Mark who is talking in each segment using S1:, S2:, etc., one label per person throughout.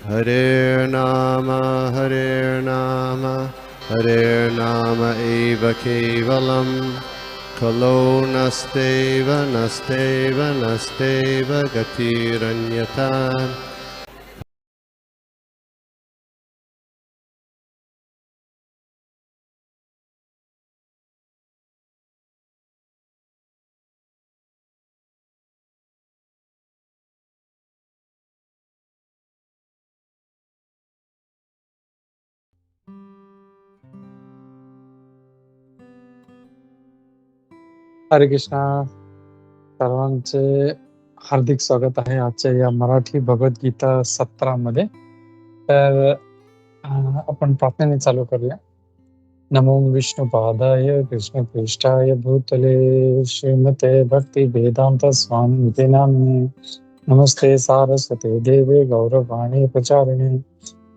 S1: Hare Nama Hare Nama eva kevalam Kalo nasteva nasteva nasteva gatiranyata.
S2: हरे कृष्णा. सर्वांचे हार्दिक स्वागत आहे आजच्या या मराठी भगवद्गीता सत्रामध्ये. तर आपण प्रार्थनेने चालू करूया. नमो विष्णुपादाय कृष्णप्रेष्ठाय भूतले श्रीमते भक्ती वेदांत स्वामी नामिने. नमस्ते सारस्वते देवे गौरवाणी प्रचारिणे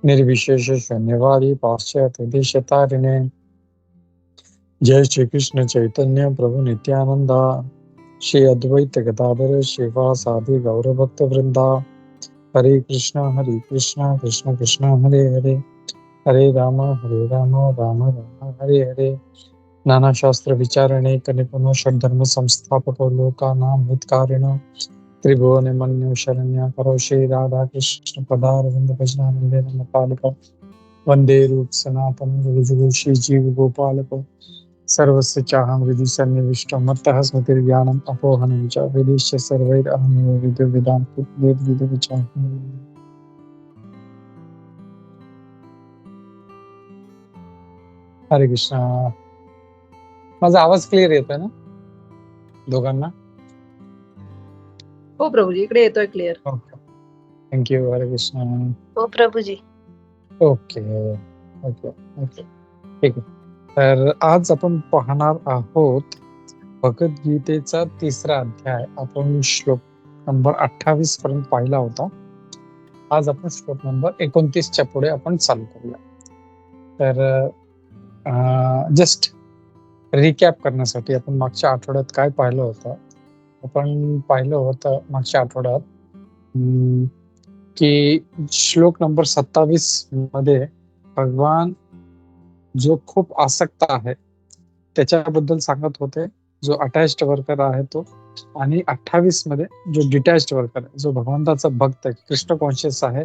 S2: निर्विशेष शून्यवादी पाश्चात्य देशतारिणे. जय श्री कृष्ण चैतन्य प्रभु नित्यानंदा श्री अद्वैत गदाधर श्रीवासादि गौर भक्त वृंदा. हरे कृष्ण कृष्ण कृष्ण हरे हरे हरे राम राम राम हरे हरे. नाना शास्त्र विचारणे कनिपुन षड्धर्म संस्थापक लोकानां हितकारिण त्रिभुवन मन्यु शरण्य करो श्री राधा कृष्ण पदारविंद भजनानंदे नम पालक वंदे रूप सनातन गुरु श्री जीव गोपालक सर्वस्य चाहं हृदि सन्निविष्टं मत्तः स्मृतिर्ज्ञानम् अपोहनं च वेदैश्च सर्वैरहमेव विद्यावेदान्तो वेदविदुर्विचारः. हरे कृष्णा. माझा आवाज क्लिअर येतोय ना दोघांना?
S3: हो प्रभूजी, इकडे येतोय क्लिअर.
S2: Okay, thank you. हरे कृष्णा.
S3: हो प्रभूजी.
S2: ओके ओके ओके, ठीक आहे. तर आज आपण पाहणार आहोत भगवद्गीतेचा 3रा अध्याय. आपण श्लोक नंबर 28 पर्यंत पाहिला होता. आज आपण श्लोक नंबर 29च्या पुढे आपण चालू करूया. तर जस्ट रिकॅप करण्यासाठी आपण मागच्या आठवड्यात काय पाहिलं होतं. आपण पाहिलं होतं मागच्या आठवड्यात की श्लोक नंबर 27 मध्ये भगवान जो खूप आसक्त आहे त्याच्याबद्दल सांगत होते, जो अटॅच्ड वर्कर आहे तो. आणि 28 मध्ये जो डिटॅच्ड वर्कर आहे, जो भगवंताचा भक्त आहे, कृष्ण कॉन्शियस आहे,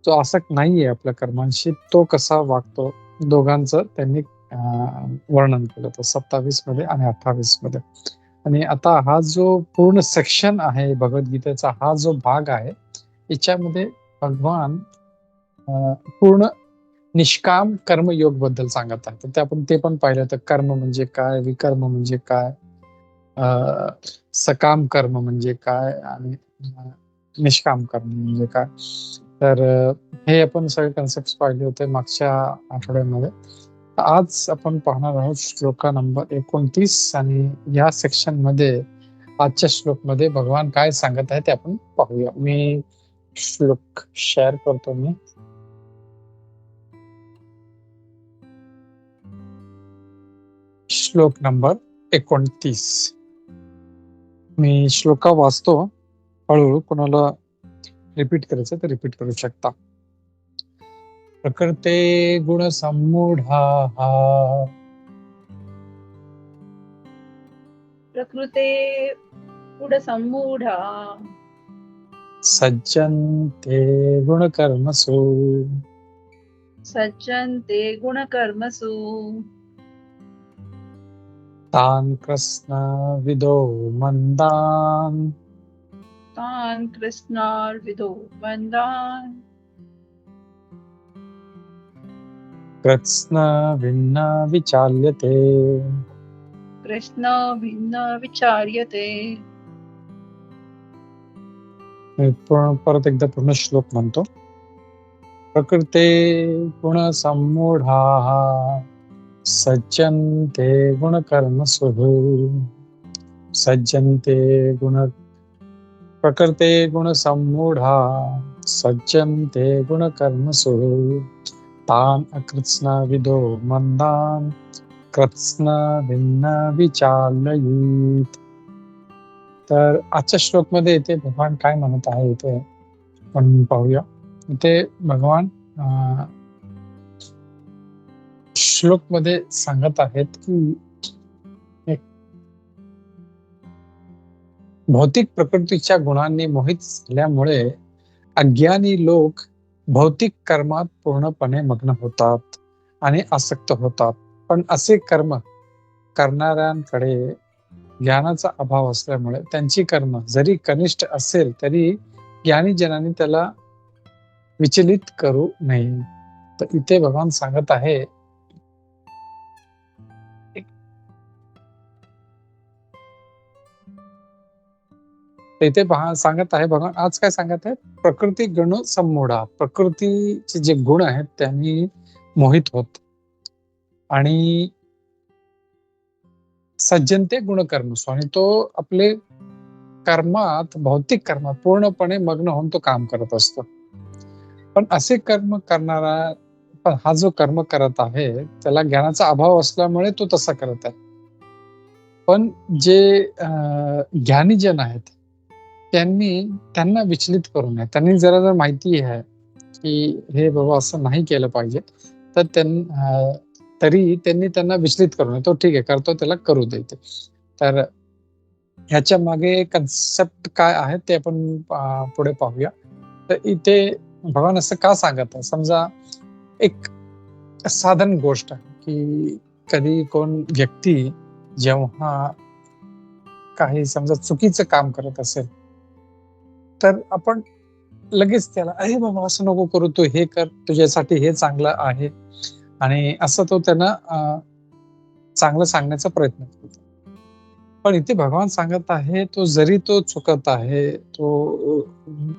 S2: जो आसक्त नाहीये आपल्या कर्मांशी, तो कसा वागतो, दोघांचं त्यांनी वर्णन केलं होतं 27 मध्ये आणि 28 मध्ये. आणि आता हा जो पूर्ण सेक्शन आहे भगवद्गीतेचा, हा जो भाग आहे याच्यामध्ये भगवान पूर्ण निष्काम कर्मयोग बद्दल सांगत आहे. तर आपण ते पण पाहिलं. तर कर्म म्हणजे काय, विकर्म म्हणजे काय, सकाम कर्म म्हणजे काय आणि निष्काम कर्म म्हणजे काय. तर हे आपण सगळे कन्सेप्ट पाहिले होते मागच्या आठवड्यामध्ये. आज आपण पाहणार आहोत श्लोका नंबर 29. आणि या सेक्शन मध्ये आजच्या श्लोक मध्ये भगवान काय सांगत आहे ते आपण पाहूया. मी श्लोक शेअर करतो. मी श्लोक नंबर 29. मी श्लोका वाचतो. हळूहळू कोणाला रिपीट करायचं तर रिपीट करू शकता. प्रकृते गुण सम्मूढा
S3: प्रकृते गुण सम्मूढा
S2: सज्जन्ते गुणकर्मसु
S3: सज्जन्ते गुणकर्मसु
S2: तान् कृष्णविदो मंदान्
S3: तान् कृष्णार्विदो मंदान्
S2: कृत्स्न भिन्न विचाल्यते.
S3: कृष्ण भिन्न विचार्यते.
S2: मी परत एकदा पूर्ण श्लोक म्हणतो. प्रकृते गुण सम्मूढा सज्जन्ते गुणकर्मसु सज्जन्ते गुण प्रकृते गुण सम्मूढा सज्जन्ते गुणकर्मसु तान् अकृत्स्नविदो मंदान् कृत्स्न भिन्न विचालयेत. तर आजच्या श्लोक मध्ये येते भगवान काय म्हणत आहे इथे आपण पाहूया. इथे भगवान श्लोक मध्ये सांगत आहेत की एक भौतिक प्रकृतीच्या गुणांनी मोहित झाल्यामुळे अज्ञानी लोक भौतिक कर्मात पूर्णपणे मग्न होतात आणि आसक्त होतात. पण असे कर्म करणाऱ्यांकडे ज्ञानाचा अभाव असल्यामुळे त्यांची कर्म जरी कनिष्ठ असेल तरी ज्ञानीजनांनी त्याला विचलित करू नये. तर इथे भगवान सांगत आहे इथे सांगत आहे भगवान आज काय सांगत आहे, प्रकृती गण संमूढा, प्रकृतीचे जे गुण आहेत त्यांनी मोहित होत आणि सज्जनते गुणकर्मसु, आणि तो आपले कर्मात भौतिक कर्मात पूर्णपणे मग्न होऊन तो काम करत असतो. पण असे कर्म करणारा, पण हा जो कर्म करत आहे त्याला ज्ञानाचा अभाव असल्यामुळे तो तसा करत आहे. पण जे ज्ञानीजन आहेत त्यांना विचलित करू नये. त्यांनी जर माहिती आहे की हे बाबा असं नाही केलं पाहिजे, तर तरी त्यांनी त्यांना विचलित करू नये. तो ठीक आहे, करतो, त्याला करू देते. तर ह्याच्या मागे कन्सेप्ट काय आहे ते आपण पुढे पाहूया. तर इथे भगवान असं का सांगत आहे, समजा एक साधारण गोष्ट आहे की कधी कोण व्यक्ती जेव्हा काही समजा चुकीचं काम करत असेल तर आपण लगेच त्याला अरे बाबा असं नको करू, तू हे कर, तुझ्यासाठी हे चांगलं आहे, आणि असं तो त्यांना चांगलं सांगण्याचा प्रयत्न करतो. पण इथे भगवान सांगत आहे तो चुकत आहे, तो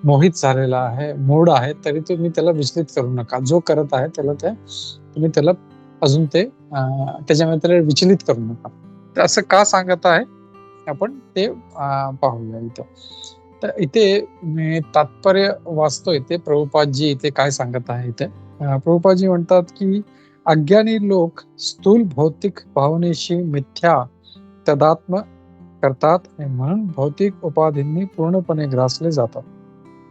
S2: मोहित झालेला आहे, मूड आहे, तरी तुम्ही त्याला विचलित करू नका. जो करत आहे तुम्ही त्याला अजून त्याच्यामध्ये त्याला विचलित करू नका. तर असं का सांगत आहे आपण ते पाहूया इथं. तर इथे मी तात्पर्य वाचतोय ते प्रभुपादजी इथे काय सांगत आहे. इथे प्रभुपादजी म्हणतात की अज्ञानी लोक स्थूल भौतिक भावनेशी मिथ्या तदात्म करतात आणि म्हणून भौतिक उपाधींनी पूर्णपणे ग्रासले जातात.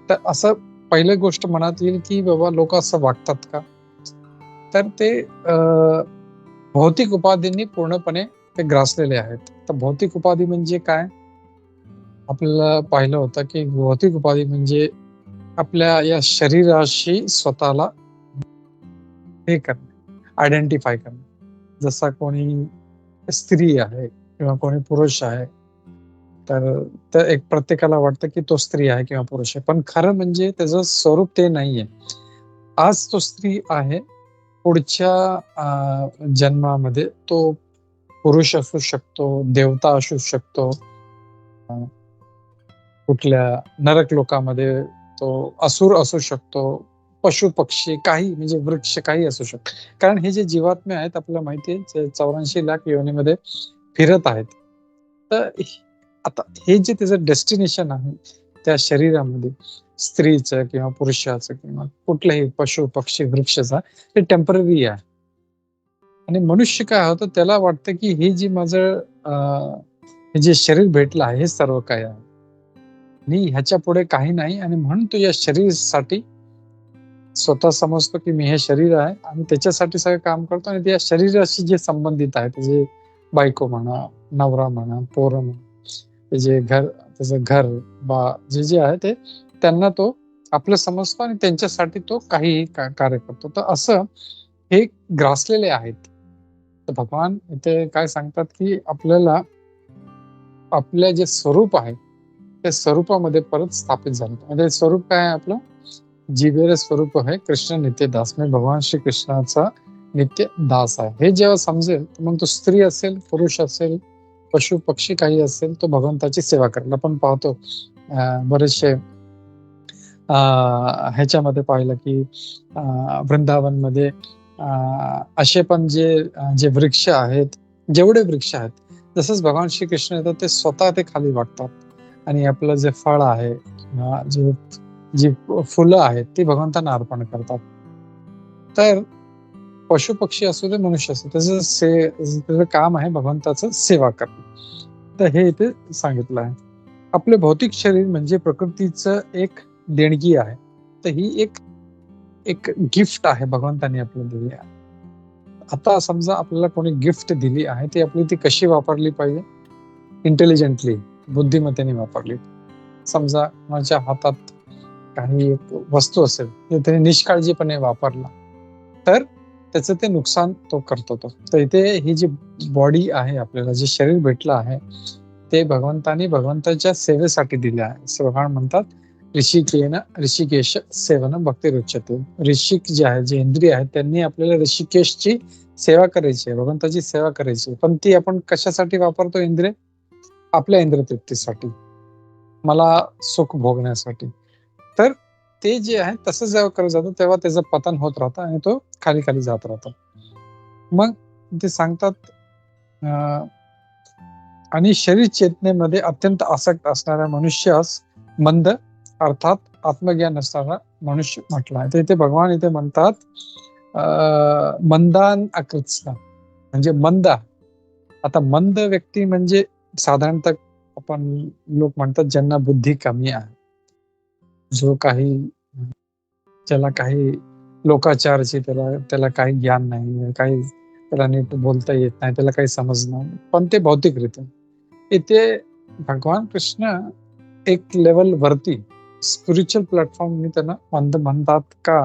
S2: तर असं पहिली गोष्ट मनात येईल की बाबा लोक असं वागतात का, तर ते भौतिक उपाधींनी पूर्णपणे ते ग्रासलेले आहेत. तर भौतिक उपाधी म्हणजे काय, आपल्याला पाहिलं होतं की भौतिक उपाधी म्हणजे आपल्या या शरीराशी स्वतःला हे करणे, आयडेंटिफाय करणे. जसा कोणी स्त्री आहे किंवा कोणी पुरुष आहे, तर एक प्रत्येकाला वाटतं की तो स्त्री आहे किंवा पुरुष आहे, पण खरं म्हणजे त्याचं स्वरूप ते नाहीये. आज तो स्त्री आहे, पुढच्या जन्मामध्ये तो पुरुष असू शकतो, देवता असू शकतो, कुठल्या नरक लोकामध्ये तो असुर असू शकतो, पशु पक्षी काही म्हणजे वृक्ष काही असू शकतो. कारण हे जे जीवात्मे आहेत आपल्याला माहिती आहे 84 लाख योनीमध्ये फिरत आहेत. तर आता हे जे त्याचं डेस्टिनेशन आहे त्या शरीरामध्ये स्त्रीचं किंवा पुरुषाचं किंवा कुठल्याही पशु पक्षी वृक्षाचा, ते टेम्पररी आहे. आणि मनुष्य काय होतं, त्याला वाटतं की हे जे माझं जे शरीर भेटलं आहे हे सर्व काय आहे, आणि ह्याच्या पुढे काही नाही, आणि म्हणून तो या शरीरासाठी स्वतः समजतो की मी हे शरीर आहे आणि त्याच्यासाठी सगळं काम करतो, आणि त्या शरीराशी जे संबंधित आहे त्याचे बायको म्हणा, नवरा म्हणा, पोरं म्हणा, त्याचं घर बा जे आहे ते त्यांना तो आपलं समजतो आणि त्यांच्यासाठी तो काहीही कार्य करतो. तर असं हे ग्रासलेले आहेत. तर भगवान इथे काय सांगतात की आपल्याला आपलं जे स्वरूप आहे त्या स्वरूपामध्ये परत स्थापित झालं. म्हणजे स्वरूप काय आहे आपलं, जीवेर स्वरूप आहे कृष्ण नित्य दास, मी भगवान श्री कृष्णाचा नित्य दास आहे. हे जेव्हा समजेल तर मग तो स्त्री असेल, पुरुष असेल, पशु पक्षी काही असेल, तो भगवंताची सेवा करेल. आपण पाहतो बरेचसे ह्याच्यामध्ये पाहिलं की वृंदावनमध्ये असे पण जे वृक्ष आहेत, जेवढे वृक्ष आहेत, जसंच भगवान श्री कृष्ण येतात ते स्वतः ते खाली वागतात, आणि आपलं जे फळ आहे किंवा जी फुलं आहेत ती भगवंतांना अर्पण करतात. तर पशु पक्षी असू दे, मनुष्य असू दे, त्याचं काम आहे भगवंताचं सेवा करणं. तर हे इथे सांगितलं आहे. आपले भौतिक शरीर म्हणजे प्रकृतीचं एक देणगी आहे. तर ही एक एक गिफ्ट आहे भगवंतानी आपल्याला दिली आहे. आता समजा आपल्याला कोणी गिफ्ट दिली आहे, ती आपली ती कशी वापरली पाहिजे? इंटेलिजंटली, बुद्धिमत्तेने वापरली. समजा माझ्या हातात काही एक वस्तू असेल, ते त्याने निष्काळजीपणे वापरला, तर त्याचं ते नुकसान तो करतो तो. तर इथे ही जी बॉडी आहे, आपल्याला जे शरीर भेटलं आहे, ते भगवंतानी भगवंताच्या सेवेसाठी दिले आहे. असं भगवान म्हणतात, ऋषिकेश सेवन भक्ती रुच्यते. ऋषिक जे आहे, जे इंद्रिय आहेत, त्यांनी आपल्याला ऋषिकेशची सेवा करायची आहे, भगवंताची सेवा करायची आहे. पण ती आपण कशासाठी वापरतो इंद्रिय? आपल्या इंद्रियतृप्तीसाठी, मला सुख भोगण्यासाठी. तर ते जे आहे तसं जेव्हा करत जातं, तेव्हा त्याचं पतन होत राहतं आणि तो खाली खाली जात राहतो. मग ते सांगतात आणि शरीर चेतनेमध्ये अत्यंत आसक्त असणाऱ्या मनुष्यास मंद अर्थात आत्मज्ञान असणारा मनुष्य म्हटला आहे. तर इथे भगवान इथे म्हणतात मंदान अकृत्स्न, म्हणजे मंद. आता मंद व्यक्ती म्हणजे साधारणतः आपण लोक म्हणतात ज्यांना बुद्धी कमी आहे, जो काही ज्याला काही लोकाचारची त्याला काही ज्ञान नाही, काही त्याला नीट बोलता येत नाही, त्याला काही समजणार नाही, पण ते भौतिकरित्या. इथे भगवान कृष्ण एक लेवल वरती स्पिरिच्युअल प्लॅटफॉर्मनी त्यांना मंद म्हणतात का?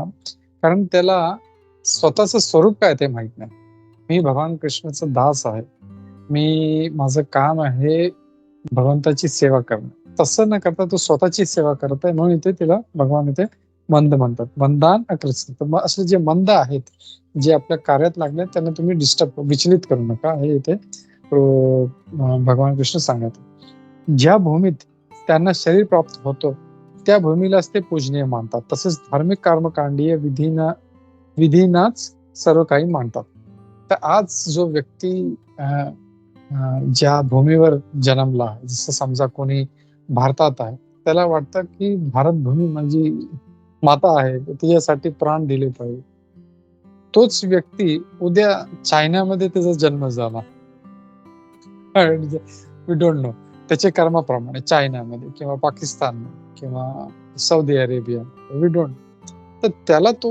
S2: कारण त्याला स्वतःचं स्वरूप काय ते माहित नाही. मी भगवान कृष्णाचा दास आहे, मी माझं काम आहे भगवंताची सेवा करणं. तसं न करता तो स्वतःची सेवा करत आहे, म्हणून इथे तिला भगवान इथे मंद म्हणतात. मंदान अकृत्स्न. तर मग असे जे मंद आहेत, जे आपल्या कार्यात लागले, त्यांना तुम्ही विचलित करू नका, हे इथे भगवान कृष्ण सांगत. ज्या भूमीत त्यांना शरीर प्राप्त होतो, त्या भूमीलाच ते पूजनीय मानतात. तसेच धार्मिक कर्मकांडीय विधीनाच सर्व काही मानतात. तर आज जो व्यक्ती ज्या भूमीवर जन्मला आहे, जसं समजा कोणी भारतात आहे, त्याला वाटतं की भारत भूमी माझी माता आहे, तिच्यासाठी प्राण दिले पाहिजे. तोच व्यक्ती उद्या चायनामध्ये त्याचा जन्म झाला, वी डोंट नो, त्याच्या कर्माप्रमाणे चायनामध्ये किंवा पाकिस्तानमध्ये किंवा सौदी अरेबिया, वी डोंट, तर त्याला तो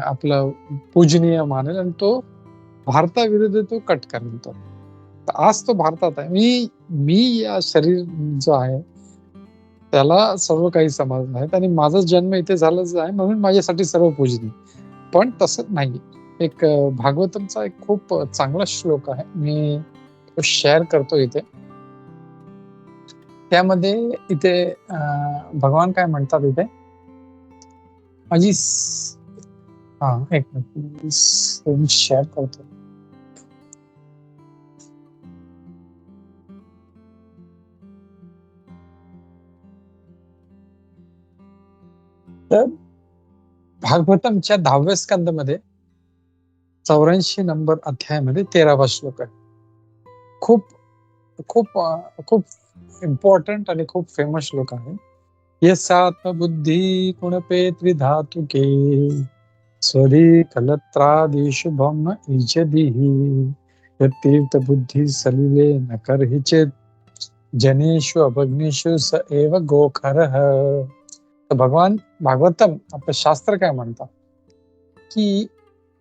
S2: आपला पूजनीय मानेल आणि तो भारताविरुद्ध तो कट करेल. तो आज तो भारतात आहे, मी या शरीर जो आहे त्याला सर्व काही समजलं आहे आणि माझा जन्म इथे झालाच आहे, म्हणून माझ्यासाठी सर्व पूजनीय. पण तसं नाही. एक भागवतमचा एक खूप चांगला श्लोक आहे, मी तो शेअर करतो इथे. त्यामध्ये इथे भगवान काय म्हणतात इथे, माझी एक मिनिट शेअर करतो. तर भागवतमच्या 10व्या स्कंदमध्ये 84 नंबर अध्यायामध्ये 13वा श्लोक आहे. खूप खूप खूप इम्पॉर्टंट आणि खूप फेमस श्लोक आहे. यस्यात्मबुद्धी कुणपे त्रिधातुके स्वरी कलत्रादिषु ब्रह्म इजदिहि यत्तीर्थ बुद्धी सलिले न करहि चेत जनेषु अभग्नेषु स एव गोखरः. तर भगवान भागवतम आपलं शास्त्र काय म्हणतात की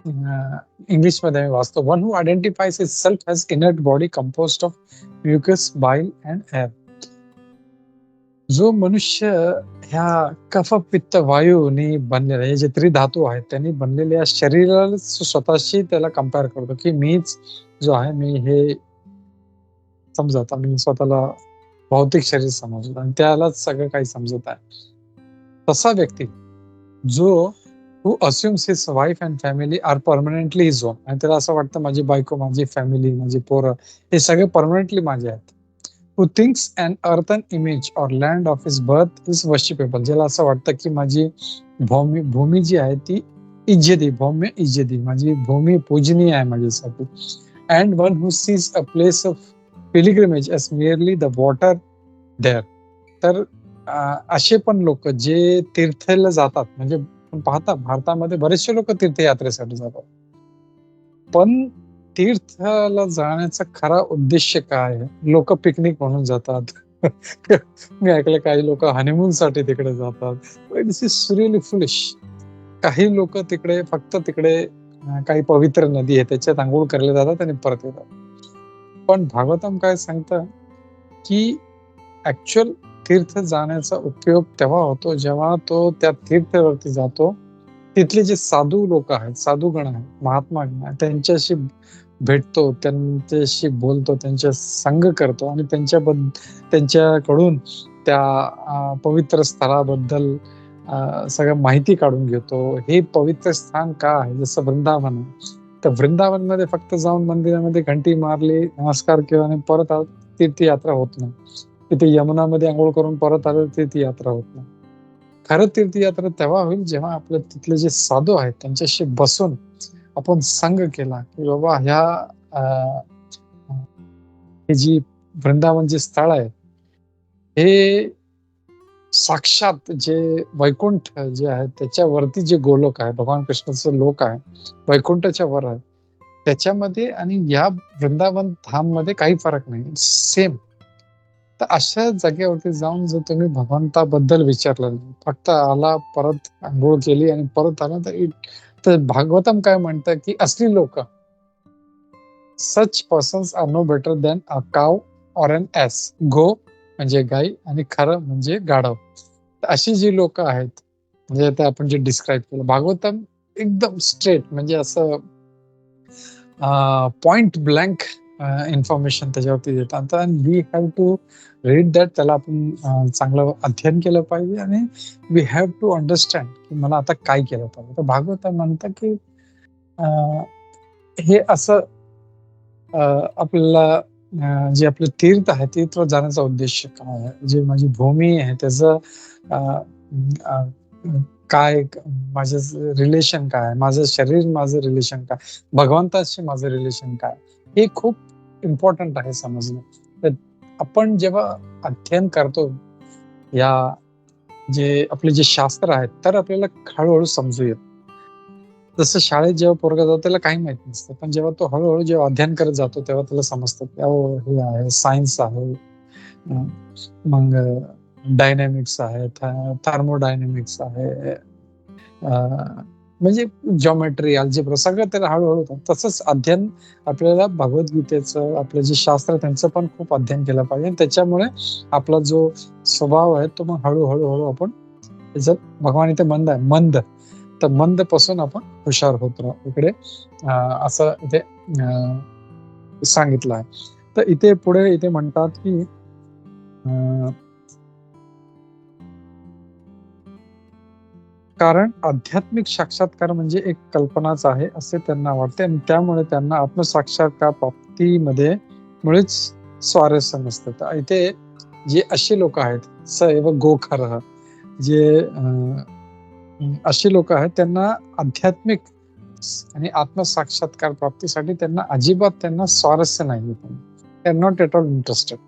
S2: इंग्लिश मध्ये मी वाचतो, one who identifies his self has inert body composed of mucus, bile and air. जो मनुष्य ह्या कफ पित्त वायूने बनलेला, हे जे त्रिधातू आहेत त्यांनी बनलेल्या शरीराला स्वतःशी त्याला कम्पेअर करतो की मीच जो आहे, मी हे समजत, मी स्वतःला भौतिक शरीर समजतो आणि त्यालाच सगळं काही समजत आहे. तसा व्यक्ती जो who assumes his wife and family are permanently his own, आणि त्याला असं वाटतं माझी बायको, माझी फॅमिली, माझी पोरं हे सगळे परमनंटली माझे आहेत. who thinks an earthen image or land of his birth is worshipable, ज्याला असं वाटतं की माझी भूमी जी आहे ती इज्जती, भौम्य इज्जती, माझी भूमी पूजनीय आहे माझ्यासाठी. and one who sees a place of pilgrimage as merely the water there. तर असे पण लोक जे तीर्थाला जातात, म्हणजे पाहता भारतामध्ये बरेचसे लोक तीर्थयात्रेसाठी जातात, पण तीर्थाला जाण्याचा खरा उद्देश काय आहे? लोक पिकनिक म्हणून जातात. मी ऐकलं काही लोक हनीमून साठी तिकडे जातात. दिस इज रिअली फुलिश. काही लोक तिकडे फक्त तिकडे काही पवित्र नदी आहे त्याच्यात आंघोळ करायला जातात आणि परत येतात. पण भागवतम काय सांगतं की ऍक्च्युअल तीर्थ जाण्याचा उपयोग तेव्हा होतो जेव्हा तो त्या तीर्थवरती जातो, तिथले जे साधू लोक आहेत, साधूगण आहेत, महात्मागण आहेत, त्यांच्याशी भेटतो, त्यांच्याशी बोलतो, त्यांच्या संग करतो आणि त्यांच्याकडून त्या पवित्र स्थळाबद्दल सगळं माहिती काढून घेतो. हे पवित्र स्थान का आहे, जसं वृंदावन आहे. तर वृंदावनमध्ये फक्त जाऊन मंदिरामध्ये घंटी मारली, नमस्कार केला आणि परत आलो, तीर्थयात्रा होत नाही. तिथे यमुनामध्ये आंघोळ करून परत आलं, तीर्थयात्रा होत नाही. खरं तीर्थयात्रा तेव्हा होईल जेव्हा आपल्या तिथले जे साधू आहेत त्यांच्याशी बसून आपण संग केला की बाबा हे जी वृंदावन जे स्थळ आहे हे साक्षात जे वैकुंठ जे आहे त्याच्यावरती जे गोलोक आहे, भगवान कृष्णाचं लोक आहे, वैकुंठाच्या वर आहे, त्याच्यामध्ये आणि या वृंदावन धाम मध्ये काही फरक नाही, सेम. तर अशा जागेवरती जाऊन जर तुम्ही भगवंताबद्दल विचारलं नाही, फक्त आला, परत आंघोळ केली आणि परत आला, तर भागवतम काय म्हणतं की असली लोक, such persons are no better than a cow or N as. गो म्हणजे गाई आणि खरं म्हणजे गाढव. तर अशी जी लोक आहेत, म्हणजे आता आपण जे डिस्क्राईब केलं, भागवतम एकदम स्ट्रेट, म्हणजे असं पॉइंट ब्लँक इन्फॉर्मेशन त्याच्यावरती देतात. We have to read that. त्याला आपण चांगलं अध्ययन केलं पाहिजे आणि वी हॅव टू अंडरस्टँड की मला आता काय केलं पाहिजे. तर भागवत म्हणतं की हे असं आपल्याला जे आपलं तीर्थ आहे, तीर्थवर जाण्याचा उद्देश काय आहे, जे माझी भूमी आहे त्याचं काय, माझं रिलेशन काय, माझं शरीर, माझं रिलेशन काय, भगवंताशी माझं रिलेशन काय, हे खूप इम्पॉर्टंट आहे समजणं. तर आपण जेव्हा अध्ययन करतो या जे आपले जे शास्त्र आहेत, तर आपल्याला हळूहळू समजू येत. जसं शाळेत जेव्हा पोरगा जातो त्याला काही माहित नसतं, पण जेव्हा तो हळूहळू जेव्हा अध्ययन करत जातो तेव्हा त्याला समजतं की हे आहे, सायन्स आहे, मग डायनॅमिक्स आहे, थर्मोडायनॅमिक्स आहे, म्हणजे जॉमेट्री, अल्जेब्रा, सगळं त्याला हळूहळू होतं. तसंच अध्ययन आपल्याला भगवद्गीतेचं, आपलं जे शास्त्र त्यांचं पण खूप अध्ययन केलं पाहिजे. त्याच्यामुळे आपला जो स्वभाव आहे तो मग हळूहळू आपण त्याच्यात, भगवान इथे मंद आहे, मंद, तर मंद पासून आपण हुशार होत राहू इकडे, असं इथे सांगितलं आहे. तर इथे पुढे इथे म्हणतात की कारण आध्यात्मिक साक्षात्कार म्हणजे एक कल्पनाच आहे असे त्यांना वाटते आणि त्यामुळे त्यांना आत्मसाक्षात्कार प्राप्तीमध्ये मुळेच स्वारस्य नसतं. तर इथे जे असे लोक आहेत, स एव गोखर, जे अशी लोक आहेत त्यांना आध्यात्मिक आणि आत्मसाक्षात्कार प्राप्तीसाठी त्यांना अजिबात त्यांना स्वारस्य नाही, they are not at all interested.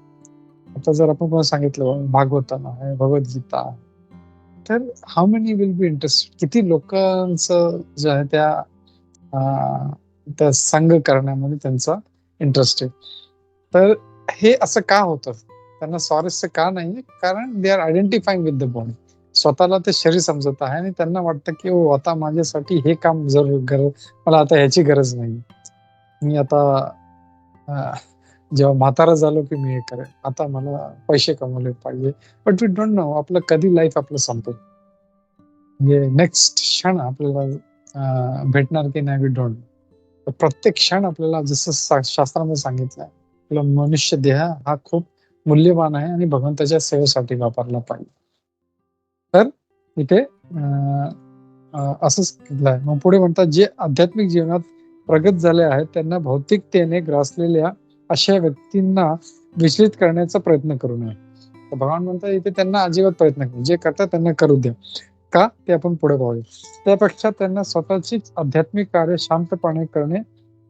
S2: आता जर आपण सांगितलं भागवतम आहे, भगवद्गीता आहे, तर how many will be interested, किती लोकांचं जे आहे त्या संग करण्यामध्ये त्यांचा इंटरेस्ट आहे. तर हे असं का होतं, त्यांना स्वारस्य का नाही, कारण they are identifying with the body. स्वतःला ते शरीर समजत आहे आणि त्यांना वाटतं की ओ आता माझ्यासाठी हे काम जरूर, मला आता ह्याची गरज नाही, मी आता जेव्हा म्हातारा झालो की मी हे करेन, आता मला पैसे कमवले पाहिजे. बट वी डोंट नो आपलं कधी लाईफ आपलं संपेल, म्हणजे नेक्स्ट क्षण आपल्याला भेटणार की नाही, वी डोंट नो. प्रत्येक क्षण आपल्याला, जसं शास्त्रामध्ये सांगितलं आहे, आपला मनुष्य देह हा खूप मूल्यवान आहे आणि भगवंताच्या सेवेसाठी वापरला पाहिजे. तर इथे असं सांगितलं आहे. मग पुढे म्हणतात, जे आध्यात्मिक जीवनात प्रगत झाले आहेत त्यांना भौतिकतेने ग्रासलेल्या अशा व्यक्तींना विचलित करण्याचा प्रयत्न करू नये. तर भगवान म्हणतात इथे त्यांना अजिबात प्रयत्न करू, जे करतात त्यांना करू द्या. का, ते आपण पुढे पाहूया. त्यापेक्षा त्यांना स्वतःचीच आध्यात्मिक कार्य शांतपणे करणे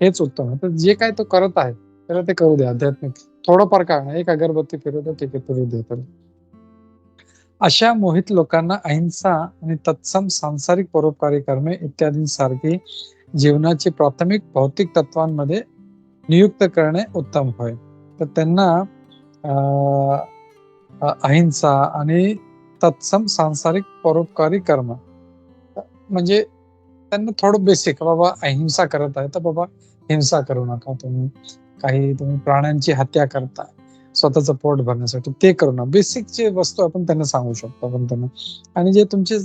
S2: हेच उत्तम आहे. तर जे काय तो करत आहे त्याला ते करू द्या. आध्यात्मिक थोडंफार काय नाही, एक अगरबत्ती फिरवतो, ठीक आहे, फिरू द्या. अशा मोहित लोकांना अहिंसा आणि तत्सम सांसारिक परोपकारी करणे इत्यादींसारखी जीवनाची प्राथमिक भौतिक तत्वांमध्ये नियुक्त करणे उत्तम होय. तर त्यांना अहिंसा आणि तत्सम सांसारिक परोपकारी कर्म म्हणजे त्यांना थोडं बेसिक, बाबा अहिंसा करत आहे तर बाबा हिंसा करू नका तुम्ही. तुम्ही प्राण्यांची हत्या करता स्वतःचं पोट भरण्यासाठी, ते करू नका. बेसिक जे वस्तू आपण त्यांना सांगू शकतो आपण त्यांना. आणि जे तुमचे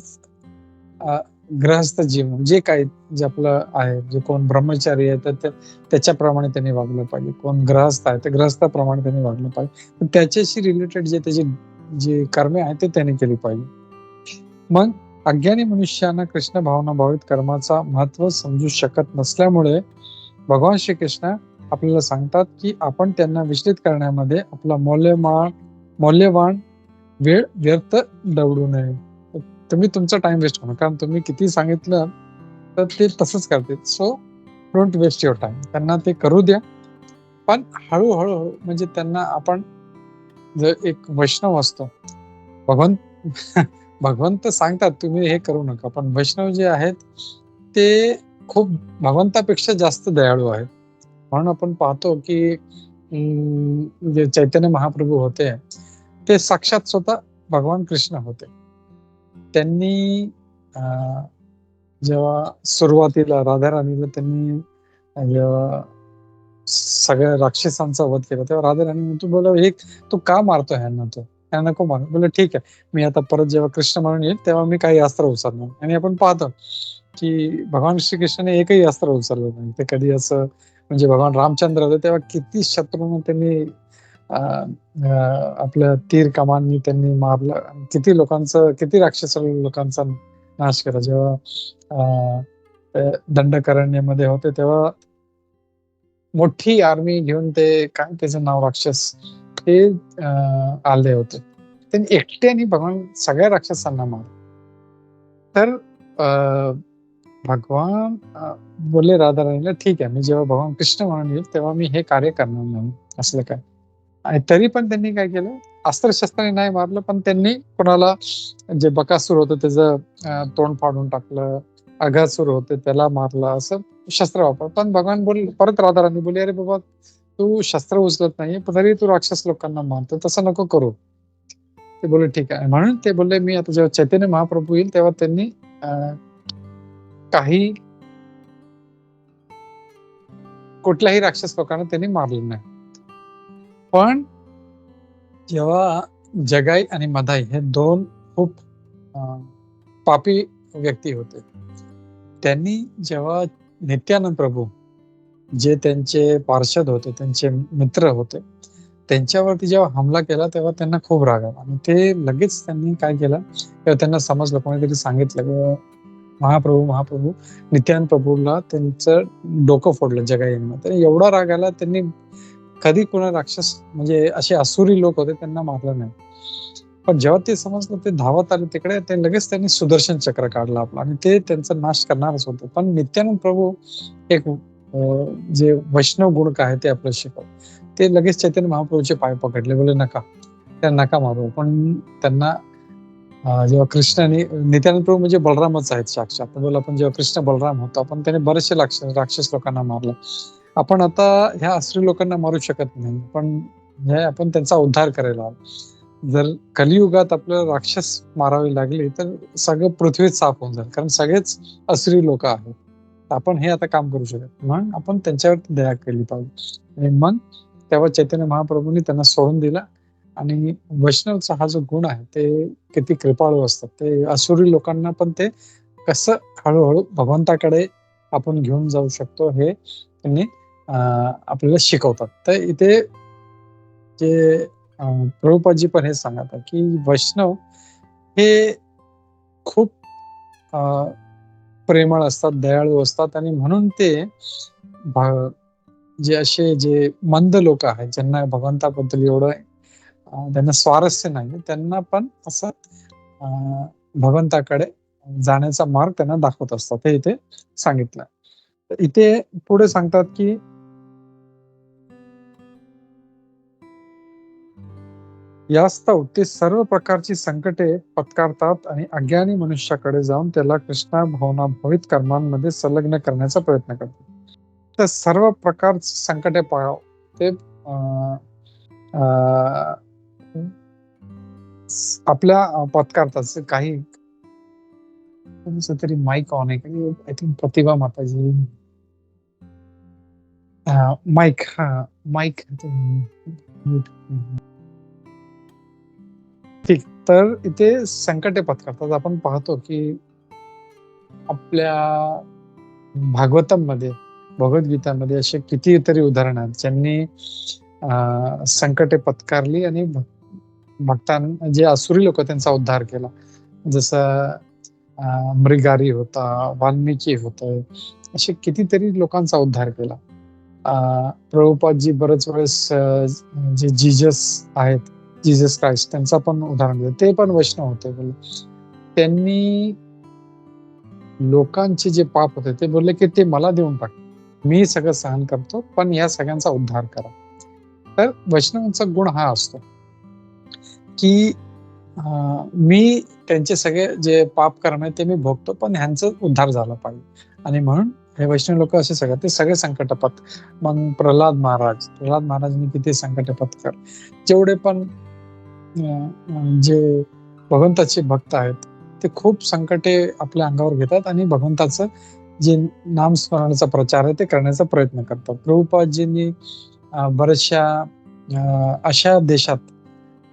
S2: गृहस्थ जीवन जे काही जे आपलं आहे, जे कोण ब्रह्मचारी आहे तर त्याच्याप्रमाणे त्यांनी वागलं पाहिजे. कोण गृहस्थ आहे तर गृहस्थाप्रमाणे त्यांनी वागलं पाहिजे. पण त्याच्याशी रिलेटेड जे त्याचे जे कर्मे आहेत ते त्यांनी केली पाहिजे. मग अज्ञानी मनुष्यानं कृष्ण भावना भावित कर्माचा महत्व समजू शकत नसल्यामुळे भगवान श्रीकृष्ण आपल्याला सांगतात की आपण त्यांना विचलित करण्यामध्ये आपला मौल्यवान वेळ व्यर्थ दवडू नये. तुम्ही तुमचा टाइम वेस्ट करू नका, कारण तुम्ही किती सांगितलं तर ते तसंच करतील. So don't waste your time. त्यांना ते करू द्या, पण हळूहळू म्हणजे त्यांना आपण जर एक वैष्णव असतो, भगवंत सांगतात तुम्ही हे करू नका, पण वैष्णव जे आहेत ते खूप भगवंतापेक्षा जास्त दयाळू आहेत. म्हणून आपण पाहतो की जे चैतन्य महाप्रभू होते ते साक्षात स्वतः भगवान कृष्ण होते. त्यांनी जेव्हा सुरुवातीला राधाराणीला त्यांनी जेव्हा सगळ्या राक्षसांचा वध केला तेव्हा राधाराणी तू बोला, हे तू का मारतो ह्यांना, तू ह्यांना नको मार. बोला ठीक आहे, मी आता परत जेव्हा कृष्ण म्हणून येईल तेव्हा मी काही अस्त्र उचलणार. आणि आपण पाहतो की भगवान श्रीकृष्णाने एकही अस्त्र उचललं नाही. ते कधी असं म्हणजे भगवान रामचंद्र होते तेव्हा किती शत्रूंना त्यांनी आपल्या तीर कमांनी त्यांनी मारलं, किती राक्षस लोकांचा नाश केला. जेव्हा दंडकारण्यमध्ये होते तेव्हा मोठी आर्मी घेऊन ते काय त्याचं नाव राक्षस ते आले होते. त्यांनी एकट्याने भगवान सगळ्या राक्षसांना मार. तर भगवान बोलले राधाराणीला, ठीक आहे, मी जेव्हा भगवान कृष्ण म्हणून येईल तेव्हा मी हे कार्य करणार नाही असलं काय. आणि तरी पण त्यांनी काय केलं, अस्त्रशस्त्राने नाही मारलं, पण त्यांनी कोणाला जे बकासूर होतं त्याचं तोंड फाडून टाकलं, अघासूर होते त्याला मारलं, असं शस्त्र वापर. पण भगवान बोलले, परत राधाराणी बोलली, अरे बाबा तू शस्त्र उचलत नाही तरी तू राक्षस लोकांना मारतो, तसं नको करू. ते बोलले ठीक आहे. म्हणून ते बोलले मी आता जेव्हा चैतन्य महाप्रभू येईल तेव्हा त्यांनी कुठल्याही राक्षस लोकांना त्यांनी मारलं नाही. पण जेव्हा जगाई आणि मदाई हे दोन खूप पापी व्यक्ती होते, त्यांनी जेव्हा नित्यानंद प्रभू जे त्यांचे पार्षद होते, त्यांचे मित्र होते, त्यांच्यावरती जेव्हा हमला केला तेव्हा त्यांना खूप राग आला. आणि ते लगेच त्यांनी काय केलं, तेव्हा त्यांना समजलं, कोणीतरी सांगितलं महाप्रभू नित्यानंद प्रभूला त्यांचं डोकं फोडलं जगाईनं. तर एवढा राग आला, त्यांनी कधी कोणा राक्षस म्हणजे असे असुरी लोक होते त्यांना मारलं नाही. पण जेव्हा ते समजलं ते धावत आले तिकडे, ते लगेच त्यांनी सुदर्शन चक्र काढलं आपलं आणि ते त्यांचा नाश करणारच होतं. पण नित्यानंद प्रभू एक जे वैष्णव गुण काय आहे ते आपलं शिकव, ते लगेच चैतन्य महाप्रभूचे पाय पकडले, बोले नका, त्यांना नका मारू. पण त्यांना जेव्हा कृष्णाने, नित्यानंद प्रभू म्हणजे बलरामच आहेत साक्षात. बोल आपण जेव्हा कृष्ण बलराम होतो, आपण त्याने बरेचसे राक्षस लोकांना मारलं. आपण आता ह्या असुरी लोकांना मारू शकत नाही, पण आपण त्यांचा उद्धार करायला. जर कलियुगात आपल्याला राक्षस मारावे लागले तर सगळं पृथ्वीत साफ होऊन जाईल, कारण सगळेच असुरी लोक आहेत. आपण हे आता काम करू शकत, म्हणून आपण त्यांच्यावरती दया केली पाहिजे. आणि मग तेव्हा चैतन्य महाप्रभूंनी त्यांना सोडून दिला. आणि वैष्णवचा हा जो गुण आहे ते किती कृपाळू असतात. ते असुरी लोकांना पण ते कसं हळूहळू भगवंताकडे आपण घेऊन जाऊ शकतो हे त्यांनी आपल्याला शिकवतात. तर इथे जे प्रभुपादजी पण हे सांगतात की वैष्णव हे खूप प्रेमळ असतात, दयाळू असतात. आणि म्हणून ते जे असे जे मंद लोक आहेत, ज्यांना भगवंताबद्दल एवढं त्यांना स्वारस्य नाही, त्यांना पण असं भगवंताकडे जाण्याचा मार्ग त्यांना दाखवत असतात, हे इथे सांगितलं. इथे पुढे सांगतात की यास्तव ते सर्व प्रकारची संकटे पत्कारतात आणि अज्ञानी मनुष्याकडे जाऊन त्याला कृष्णा भावनाभावित कर्मांमध्ये संलग्न करण्याचा प्रयत्न करतात. तर सर्व प्रकारचे संकटे पाहाव ते आपल्या पत्कारतात. काही कोणाचं तरी माईक ऑन आहे का? आय थिंक प्रतिभा माताजी. माईक, हा माईक. ठीक. तर इथे संकटे पत्करतात. आपण पाहतो की आपल्या भागवतांमध्ये, भगवद्गीतामध्ये असे कितीतरी उदाहरण आहेत ज्यांनी संकटे पत्कारली आणि भक्तांना, जे असुरी लोक, त्यांचा उद्धार केला. जसं मृगारी होता, वाल्मिकी होत, असे कितीतरी लोकांचा उद्धार केला. प्रभुपादजी बरेच वेळेस जे जीसस क्राइस्ट, त्यांचा पण उदाहरण दिलं. ते पण वैष्णव होते. बोले त्यांनी लोकांचे जे पाप होते ते बोलले की ते मला देऊन टाक, मी सगळं सहन करतो, पण या सगळ्यांचा उद्धार करा. तर वैष्णवांचा गुण हा असतो की मी त्यांचे सगळे जे पाप कर्म आहे ते मी भोगतो, पण ह्यांचा उद्धार झाला पाहिजे. आणि म्हणून हे वैष्णव लोक असे ते सगळे संकट मग प्रल्हाद महाराजांनी किती संकट पत्कर, जेवढे पण जे भगवंताचे भक्त आहेत ते खूप संकटे आपल्या अंगावर घेतात आणि भगवंताचं जे नामस्मरणाचा प्रचार आहे ते करण्याचा प्रयत्न करतात. प्रभुपादजींनी बऱ्याचशा अशा देशात,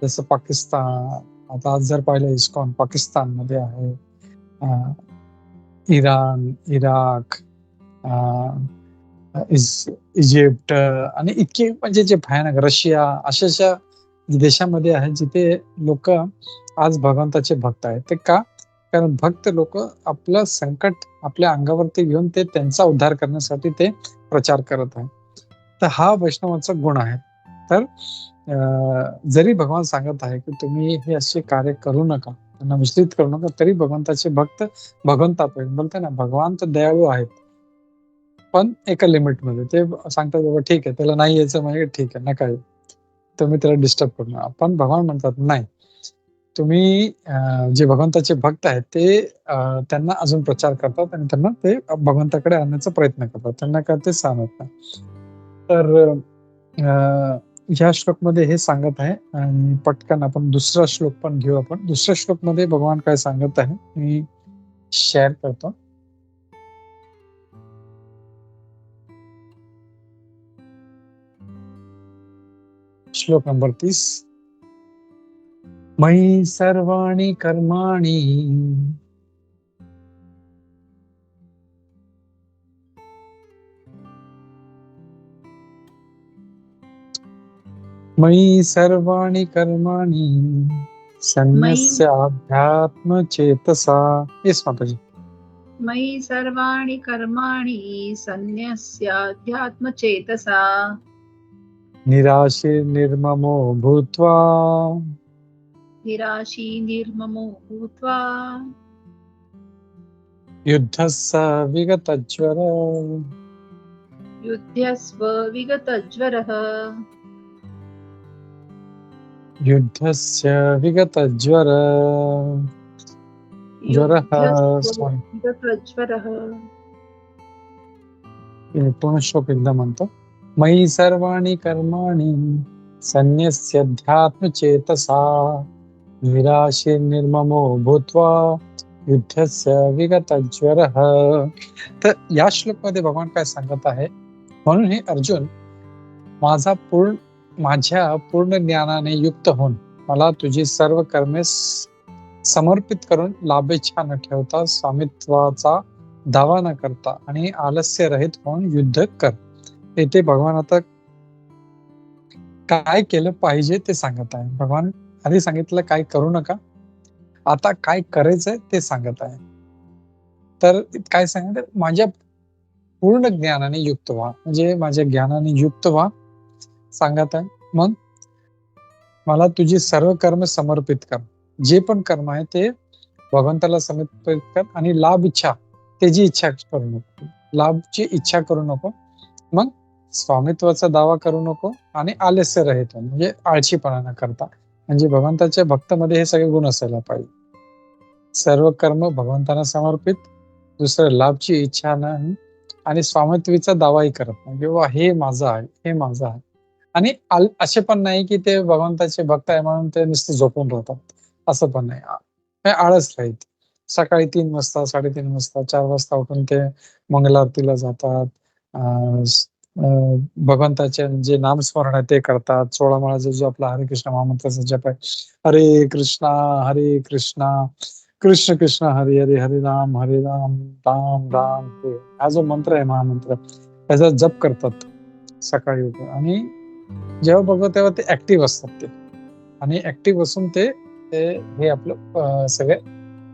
S2: जसं पाकिस्तान, आता आज जर पाहिलं इस्कॉन पाकिस्तानमध्ये आहे, इराण, इराक, इजिप्त आणि इतके म्हणजे जे भयानक, रशिया, अशा देशामध्ये आहे जिथे लोक आज भगवंताचे भक्त आहेत. ते का? कारण भक्त लोक आपलं संकट आपल्या अंगावरती घेऊन ते त्यांचा उद्धार करण्यासाठी ते प्रचार करत आहे. तर हा वैष्णवाचा गुण आहे. तर जरी भगवान सांगत आहे की तुम्ही हे असे कार्य करू नका, त्यांना विचलित करू नका, तरी भगवंताचे भक्त भगवंतापर्यंत बोलते ना, भगवान तर दयाळू आहेत, पण एका लिमिटमध्ये. ते सांगतात बाबा ठीक आहे, त्याला नाही यायचं म्हणजे ठीक आहे, नका येऊ, तुम्ही त्याला डिस्टर्ब करू नका. पण भगवान म्हणतात नाही, तुम्ही जे भगवंताचे भक्त आहेत ते त्यांना अजून प्रचार करतात आणि त्यांना ते भगवंताकडे आणण्याचा प्रयत्न करतात, त्यांना काय ते सांगत नाही. तर ह्या श्लोकमध्ये हे सांगत आहे. आणि पटकन आपण दुसरा श्लोक पण घेऊ. आपण दुसऱ्या श्लोक मध्ये भगवान काय सांगत आहे मी शेअर करतो. श्लोक नंबर 30. मयि सर्वाणि कर्माणि मयि सर्वाणि कर्माणि संन्यस्य अध्यात्मचेतसा. येस माताजी.
S3: मयि सर्वाणि कर्माणि संन्यस्याध्यात्मचेतसा
S2: निराशी निर्ममो भूत्वा
S3: निराशी निर्ममो भूत्वा
S2: युद्धस्य विगतज्वर
S3: युध्यस्व विगतज्वरः
S2: युद्धस्य विगतज्वर ज्वरः.
S3: विगतज्वरः.
S2: पूर्ण श्लोक एकदा म्हणतो. मयि सर्वाणि कर्माणि संन्यस्याध्यात्मचेतसा निराशी निर्ममो भूत्वा युद्धस्य विगतज्वरः. तर या श्लोक मध्ये भगवान काय सांगत आहे, म्हणून हे अर्जुन, माझ्या पूर्ण ज्ञानाने युक्त होऊन मला तुझी सर्व कर्मे समर्पित करून लाभेच्छा न ठेवता, स्वामित्वाचा दावा न करता आणि आलस्य रहित होऊन युद्ध कर. येथे भगवान आता काय केलं पाहिजे ते सांगत आहे. भगवान आधी सांगितलं काय करू नका, आता काय करायचंय ते सांगत आहे. तर काय सांगत, माझ्या पूर्ण ज्ञानाने युक्त व्हा, म्हणजे माझ्या ज्ञानाने युक्त व्हा सांगत आहे. मग मला तुझी सर्व कर्म समर्पित कर, जे पण कर्म आहे ते भगवंताला समर्पित कर आणि लाभ इच्छा, त्याची इच्छा करू नको, लाभची इच्छा करू नको. मग स्वामित्वाचा दावा करू नको आणि आलस्य रहित, म्हणजे आळशीपणा न करता. म्हणजे भगवंताच्या भक्तामध्ये हे सगळे गुण असायला पाहिजे. सर्व कर्म भगवंताला समर्पित, दुसरं लाभची इच्छा नाही आणि स्वामित्वाचा दावाही करत नाही किंवा हे माझं आहे, हे माझं आहे. आणि असे पण नाही की ते भगवंताचे भक्त आहे म्हणून ते नुसते झोपून राहतात, असं पण नाही. आळस राहील. सकाळी 3 वाजता, 3:30 वाजता, 4 वाजता उठून ते मंगल आरतीला जातात. भगवंताचे जे नामस्मरण आहे ते करतात. 16 माळाचा जो आपला हरे कृष्ण महामंत्राचा जप आहे, हरे कृष्णा कृष्ण कृष्ण हरे हरे, हरे राम राम राम हरे. हा जो मंत्र आहे महामंत्र, त्याचा जप करतात सकाळी उठून. आणि जेव्हा बघतो तेव्हा ते ऍक्टिव्ह असतात ते, आणि ऍक्टिव्ह असून ते हे आपलं सगळे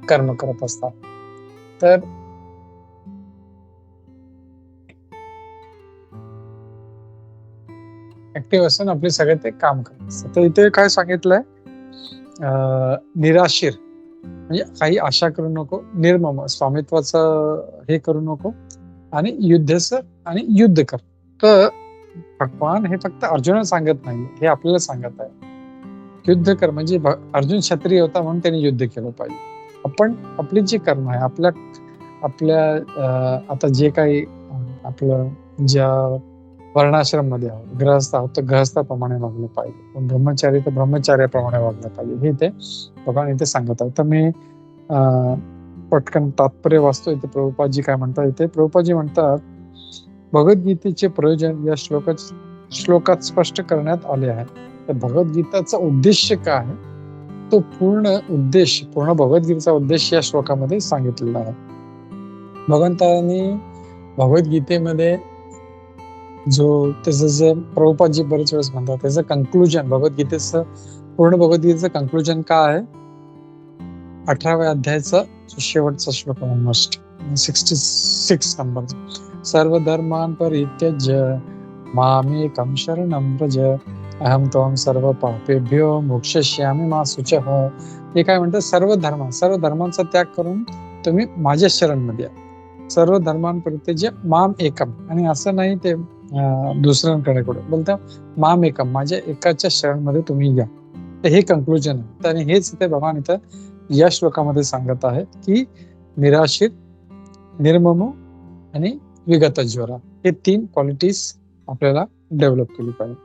S2: कर्म करत असतात. तर ऍक्टिव्ह असून आपले सगळे ते काम करत असतात. तर इथे काय सांगितलंय, निराशीर म्हणजे काही आशा करू नको, निर्मम स्वामित्वाचं हे करू नको, आणि आणि युद्ध कर. तर भगवान हे फक्त अर्जुनाला सांगत नाही, हे आपल्याला सांगत आहे. युद्ध कर म्हणजे अर्जुन क्षत्रिय होता म्हणून त्यांनी युद्ध केलं पाहिजे. आपण आपली जी कर्म आहे, आपल्या आता जे काही आपलं ज्या वर्णाश्रम मध्ये आहोत, गृहस्थ आहोत तर गृहस्थाप्रमाणे वागलं पाहिजे, पण ब्रह्मचारी तर ब्रह्मचार्याप्रमाणे वागलं पाहिजे, हे ते भगवान इथे सांगत आहे. तर मी पटकन तात्पर्य वाचतो इथे. प्रभुपादजी काय म्हणतात इथे, प्रभुपादजी म्हणतात, भगवद्गीतेचे प्रयोजन या श्लोकात स्पष्ट करण्यात आले आहे. तर भगवद्गीताचा उद्देश काय आहे, तो पूर्ण भगवद्गीतेचा उद्देश या श्लोकामध्ये सांगितलेला आहे. भगवंतांनी भगवद्गीतेमध्ये जो त्याचं जे प्रभुपादजी बरेच वेळेस म्हणतात, त्याचं कंक्लुजन, पूर्ण भगवद्गीतेचं कंक्लुजन काय आहे, 18व्या अध्यायाचा शेवटचा श्लोक, ऑलमोस्ट 66 नंबर, सर्व धर्मान परित्यज्य मामेकं शरणं व्रज अहं त्वं सर्व पापेभ्यो मोक्षयिष्यामि मा शुचः. हे काय म्हणतात, सर्व धर्मांचा त्याग करून तुम्ही माझ्या शरणमध्ये या. सर्व धर्मान परित्यज्य माम एकम, आणि असं नाही ते दुसऱ्यांकडे बोलतात, माम एकम माझ्या एकाच्या शरणमध्ये तुम्ही या. तर हे कंक्लुजन आहे. आणि हेच इथे भगवान इथं या श्लोकामध्ये सांगत आहे की निराशीर, निर्ममो आणि विगतज्वरा, हे 3 क्वालिटीज आपल्याला डेव्हलप केली पाहिजे.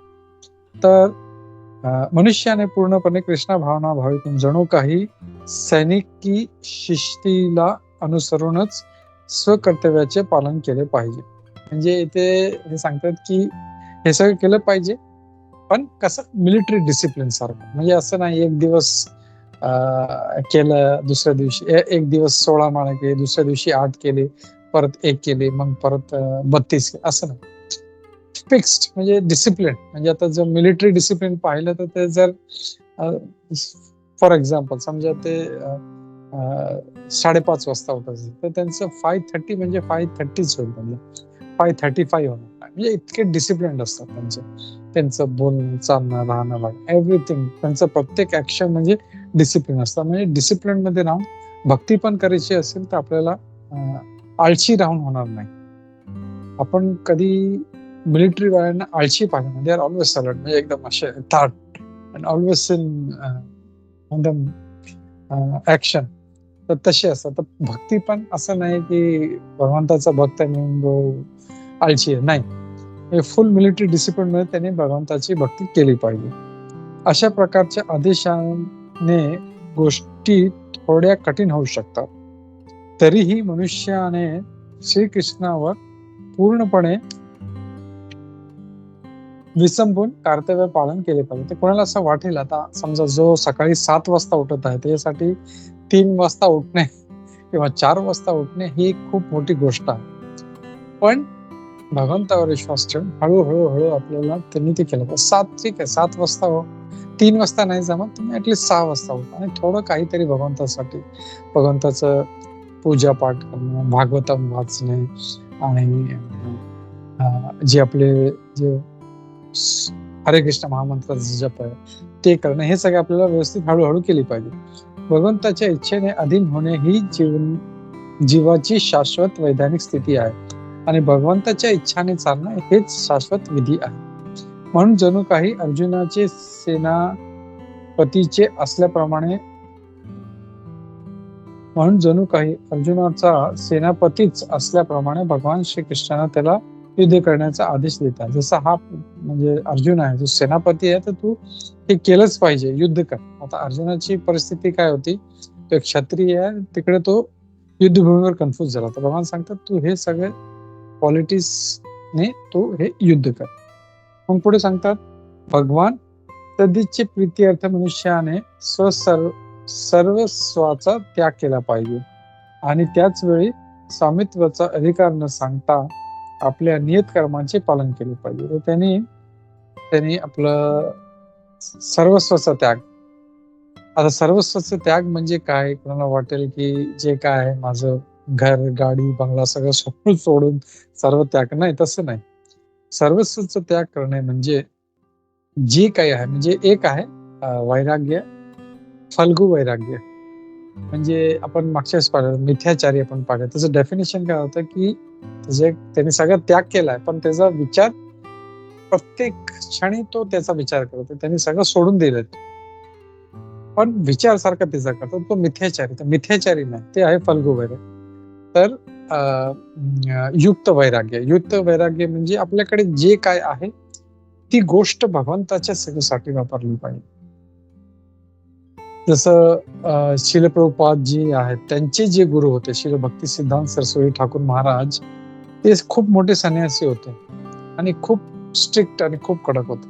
S2: तर मनुष्याने पूर्णपणे कृष्ण भावना भावितून जणू काही सैनिकी शिस्तीला अनुसरूनच स्वकर्तव्याचे पालन केले पाहिजे. म्हणजे इथे हे सांगतात की हे सगळं केलं पाहिजे, पण कसं मिलिटरी डिसिप्लिन सारखं. म्हणजे असं नाही एक दिवस केलं, दुसऱ्या दिवशी एक दिवस 16 माळा केले, दुसऱ्या दिवशी 8 केले, परत 1 केले, मग परत 32 केले, असं नाही. फिक्स्ड म्हणजे डिसिप्लिन. म्हणजे आता जर मिलिटरी डिसिप्लिन पाहिलं तर ते जर फॉर एक्झाम्पल समजा ते 5:30 वाजता उठायचं, तर त्यांचं 5:30 म्हणजे 5:30च होईल, म्हणजे 5:35 होणार. म्हणजे इतके डिसिप्लिन असतात त्यांचं बोलणं, चालणं, राहणं, वागणं, एव्हरीथिंग. त्यांचं प्रत्येक ऍक्शन म्हणजे डिसिप्लिन असतात. म्हणजे डिसिप्लिन मध्ये राहून भक्ती पण करायची असेल तर आपल्याला आळशी राहून होणार नाही. आपण कधी मिलिटरी वाल्यांना आळशी पाहिजे, दे आर ऑलवेज अलर्ट, म्हणजे एकदम असे थाट अँड ऑलवेज इन एकदम ऍक्शन. तर तसे असतात. तर भक्ती पण असं नाही की भगवंताचा भक्त म्हणून आळशी आहे, नाही. फुल मिलिटरी डिसिप्लिन मध्ये त्याने भगवंताची भक्ती केली पाहिजे. अशा प्रकारच्या आदेशाने गोष्टी थोड्या कठीण होऊ शकतात. तरीही मनुष्याने श्रीकृष्णावर पूर्णपणे विसंबून कर्तव्य पालन केले पाहिजे. तर कोणाला असं वाटेल, आता समजा जो सकाळी 7 वाजता उठत आहे त्याच्यासाठी 3 वाजता उठणे किंवा 4 वाजता उठणे ही खूप मोठी गोष्ट आहे. पण भगवंतावर विश्वास ठेवून हळूहळू आपल्याला त्यांनी ते केलं पाहिजे. 7 ठीक आहे, 7 वाजता हो, 3 वाजता नाही जमत, तुम्ही ऍटलीस्ट 6 वाजता उठा आणि थोडं काहीतरी भगवंतासाठी, भगवंताचं पूजा पाठ करणं, भागवतम वाचणे, आणि जे आपले जे हरे कृष्ण महामंत्राचा जप आहे ते करणं, हे सगळं आपल्याला व्यवस्थित हळूहळू केली पाहिजे. भगवंताच्या इच्छेने अधीन होणे ही जीवाची शाश्वत वैधानिक स्थिती आहे, आणि भगवंताच्या इच्छाने चालणं हेच शाश्वत विधी आहे. म्हणून जणू काही अर्जुनाचे सेनापतीचे असल्याप्रमाणे, अर्जुनाचा सेनापतीच असल्याप्रमाणे भगवान श्रीकृष्णाने त्याला युद्ध करण्याचा आदेश देतात. जसा हा म्हणजे अर्जुन आहे, जो सेनापती आहे, तर तू हे केलंच पाहिजे, युद्ध कर. आता अर्जुनाची परिस्थिती काय होती, तो एक क्षत्रिय आहे, तिकडे तो युद्धभूमीवर कन्फ्युज झाला. तर भगवान सांगतात तू हे सगळे क्वालिटीजने तू हे युद्ध कर. मग पुढे सांगतात भगवान सदिच्छे प्रीत्यर्थ मनुष्याने सर्वस्वाचा त्याग केला पाहिजे आणि त्याच वेळी स्वामित्वाचा अधिकार न सांगता आपल्या नियत कर्मांचे पालन केले पाहिजे. तर त्यांनी आपलं सर्वस्वाचा त्याग. आता सर्वस्वाचा त्याग म्हणजे काय? कोणाला वाटेल की जे काय आहे माझं घर, गाडी, बंगला सगळं सोडून सर्व त्याग. नाही, तसं नाही. सर्वस्वाचा त्याग करणे म्हणजे जे काही आहे, म्हणजे एक आहे वैराग्य, फल्गू वैराग्य. म्हणजे आपण मागच्या वेळेस पाहिलं मिथ्याचारी आपण पाहिलं. त्याचं डेफिनेशन काय होतं की त्याने सगळा त्याग केलाय, पण त्याचा विचार प्रत्येक क्षणी तो त्याचा विचार करतो. त्यांनी सगळं सोडून दिलं, पण विचार सारखा त्याचा करतो. तो मिथ्याचारी. तर मिथ्याचारी नाही, ते आहे फल्गू वैराग्य. तर युक्त वैराग्य म्हणजे आपल्याकडे जे काय आहे ती गोष्ट भगवंताच्या सेवेसाठी वापरली पाहिजे. जसं श्रील प्रभुपाद जी आहेत, त्यांचे जे गुरु होते श्रील भक्ती सिद्धांत सरस्वती ठाकूर महाराज, ते खूप मोठे संन्यासी होते आणि खूप स्ट्रिक्ट आणि खूप कडक होते.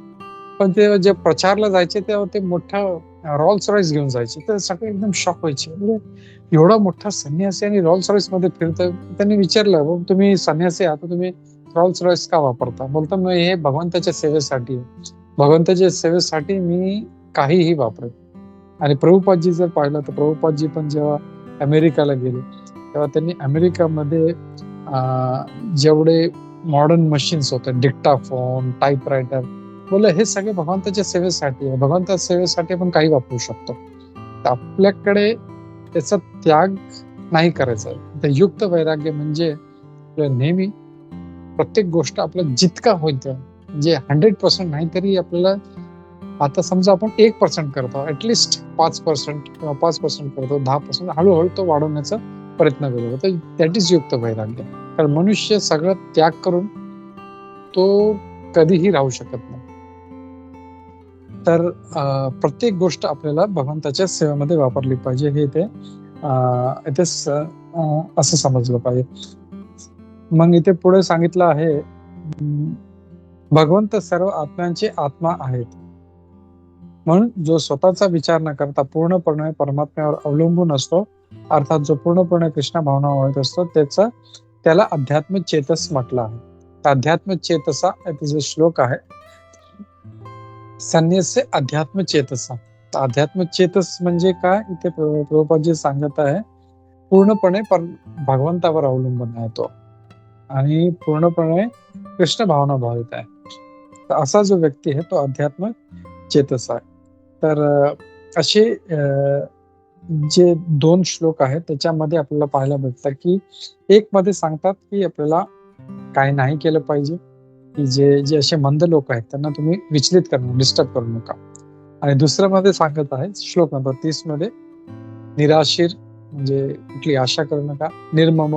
S2: पण ते जे प्रचारला जायचे तेव्हा ते मोठा रॉल्स रॉयस घेऊन जायचे. तर सगळे एकदम शॉक व्हायचे, म्हणजे एवढा मोठा संन्यासी आणि रॉल्स रॉयस मध्ये फिरतोय. त्यांनी विचारलं तुम्ही संन्यासी आहात, तुम्ही रॉल्स रॉयस का वापरता? बोलतो मी हे भगवंताच्या सेवेसाठी मी काहीही वापरेन. आणि प्रभुपादजी जर पाहिलं तर प्रभुपादजी पण जेव्हा अमेरिकाला गेले तेव्हा त्यांनी अमेरिकामध्ये जेवढे मॉडर्न मशीन्स होते, डिक्टाफोन, टाईपरायटर, बोल हे सगळे भगवंताच्या सेवेसाठी आहे. भगवंताच्या सेवेसाठी आपण काही वापरू शकतो. तर आपल्याकडे त्याचा त्याग नाही करायचा. तर युक्त वैराग्य म्हणजे नेहमी प्रत्येक गोष्ट आपलं जितका होईल म्हणजे 100% नाही तरी आपल्याला, आता समजा आपण 1% करतो, ऍटलिस्ट 5% किंवा 5% करतो, 10%, हळूहळू तो वाढवण्याचा प्रयत्न करतो. तर दॅट इज युक्त वैराग्य. कारण मनुष्य सगळं त्याग करून तो कधीही राहू शकत नाही. तर प्रत्येक गोष्ट आपल्याला भगवंताच्या सेवेमध्ये वापरली पाहिजे, हे ते इथे असं समजलं पाहिजे. मग इथे पुढे सांगितलं आहे भगवंत सर्व आत्म्यांचे आत्मा आहेत, म्हणून जो स्वतःचा विचार न करता पूर्णपणे परमात्म्यावर अवलंबून असतो, अर्थात जो पूर्णपणे कृष्ण भावना ओळखत असतो, त्याला अध्यात्म चेतस म्हटलं आहे. अध्यात्म चेतसा जो श्लोक आहे, संन्यास अध्यात्म चेतसा. अध्यात्म चेतस म्हणजे काय? इथे प्रभुपादजी सांगत आहे पूर्णपणे भगवंतावर अवलंबून आहे तो आणि पूर्णपणे कृष्ण भावना भावित आहे. तर असा जो व्यक्ती आहे तो अध्यात्म चेतस आहे. तर असे जे 2 श्लोक आहेत त्याच्यामध्ये आपल्याला पाहायला भेटतं की एक मध्ये सांगतात की आपल्याला काय नाही केलं पाहिजे, की जे असे मंद लोक आहेत त्यांना तुम्ही विचलित करू, डिस्टर्ब करू नका. आणि दुसऱ्या मध्ये सांगत आहे श्लोक नंबर 30 मध्ये निराशीर म्हणजे कुठली आशा करू नका, निर्मम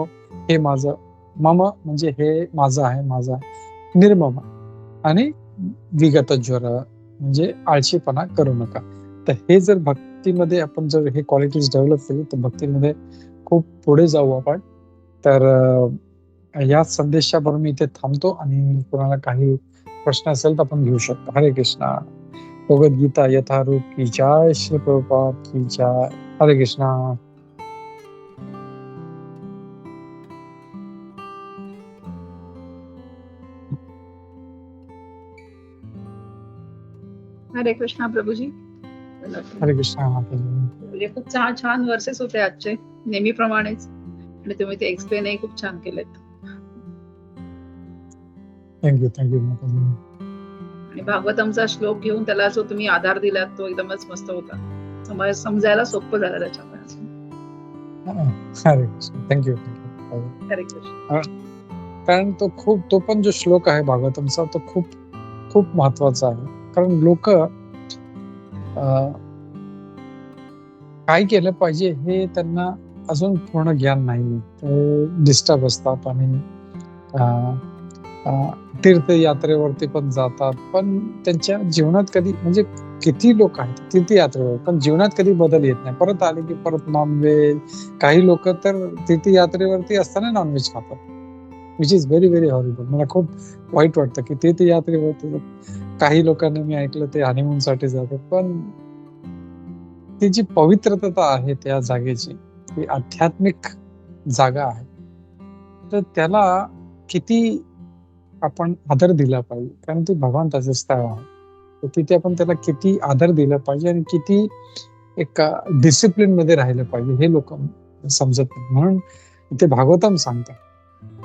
S2: हे माझं, मम म्हणजे हे माझं आहे, माझा, निर्मम आणि विगत ज्वर म्हणजे आळशीपणा करू नका. तर हे जर भक्तीमध्ये आपण जर हे क्वालिटीज डेव्हलप केली तर भक्तीमध्ये खूप पुढे जाऊ आपण. तर या संदेशावर मी इथे थांबतो आणि कोणाला काही प्रश्न असेल तर आपण घेऊ शकतो. हरे कृष्णा. भगवद्गीता यथारूप की जय, श्री प्रभुपाद की जय. हरे कृष्णा.
S3: हरे कृष्णा प्रभूजी.
S2: हरे कृष्णा.
S3: म्हणजे खूप छान वर्सेस होते आजचे, नेहमीप्रमाणेच, आणि तुम्ही ते एक्सप्लेनही खूप छान केलेत.
S2: थँक्यू.
S3: आणि भागवतमचा श्लोक घेऊन त्याला जो तुम्ही आधार दिलात तो एकदमच मस्त होता. समजायला सोपं झालं त्याच्यामुळे.
S2: हरे कृष्ण. थँक्यू.
S3: हरे कृष्ण.
S2: कारण तो पण जो श्लोक आहे भागवतमचा तो खूप महत्वाचा आहे. कारण लोक काय केलं पाहिजे हे त्यांना अजून पूर्ण ज्ञान नाही, ते डिस्टर्ब असतात आणि तीर्थयात्रेवरती पण जातात, पण त्यांच्या जीवनात कधी म्हणजे किती लोक आहेत तीर्थयात्रेवर, पण जीवनात कधी बदल येत नाही. परत आले की परत नॉनव्हेज. काही लोक तर तीर्थयात्रेवरती असताना नॉनव्हेज खातात, which is very very horrible. मला खूप वाईट वाटतं की तीर्थयात्रेवरती काही लोकांना मी ऐकलं ते हनीमून साठी जातात, पण ती जी पवित्रता आहे त्या जागेची, ती आध्यात्मिक जागा आहे, तर त्याला किती आपण आदर दिला पाहिजे, कारण ते भगवंताचं स्थळ आहे. तर तिथे आपण त्याला किती आदर दिला पाहिजे आणि किती एक डिसिप्लिन मध्ये राहिलं पाहिजे, हे लोक समजत नाही. म्हणून इथे भागवतम सांगतात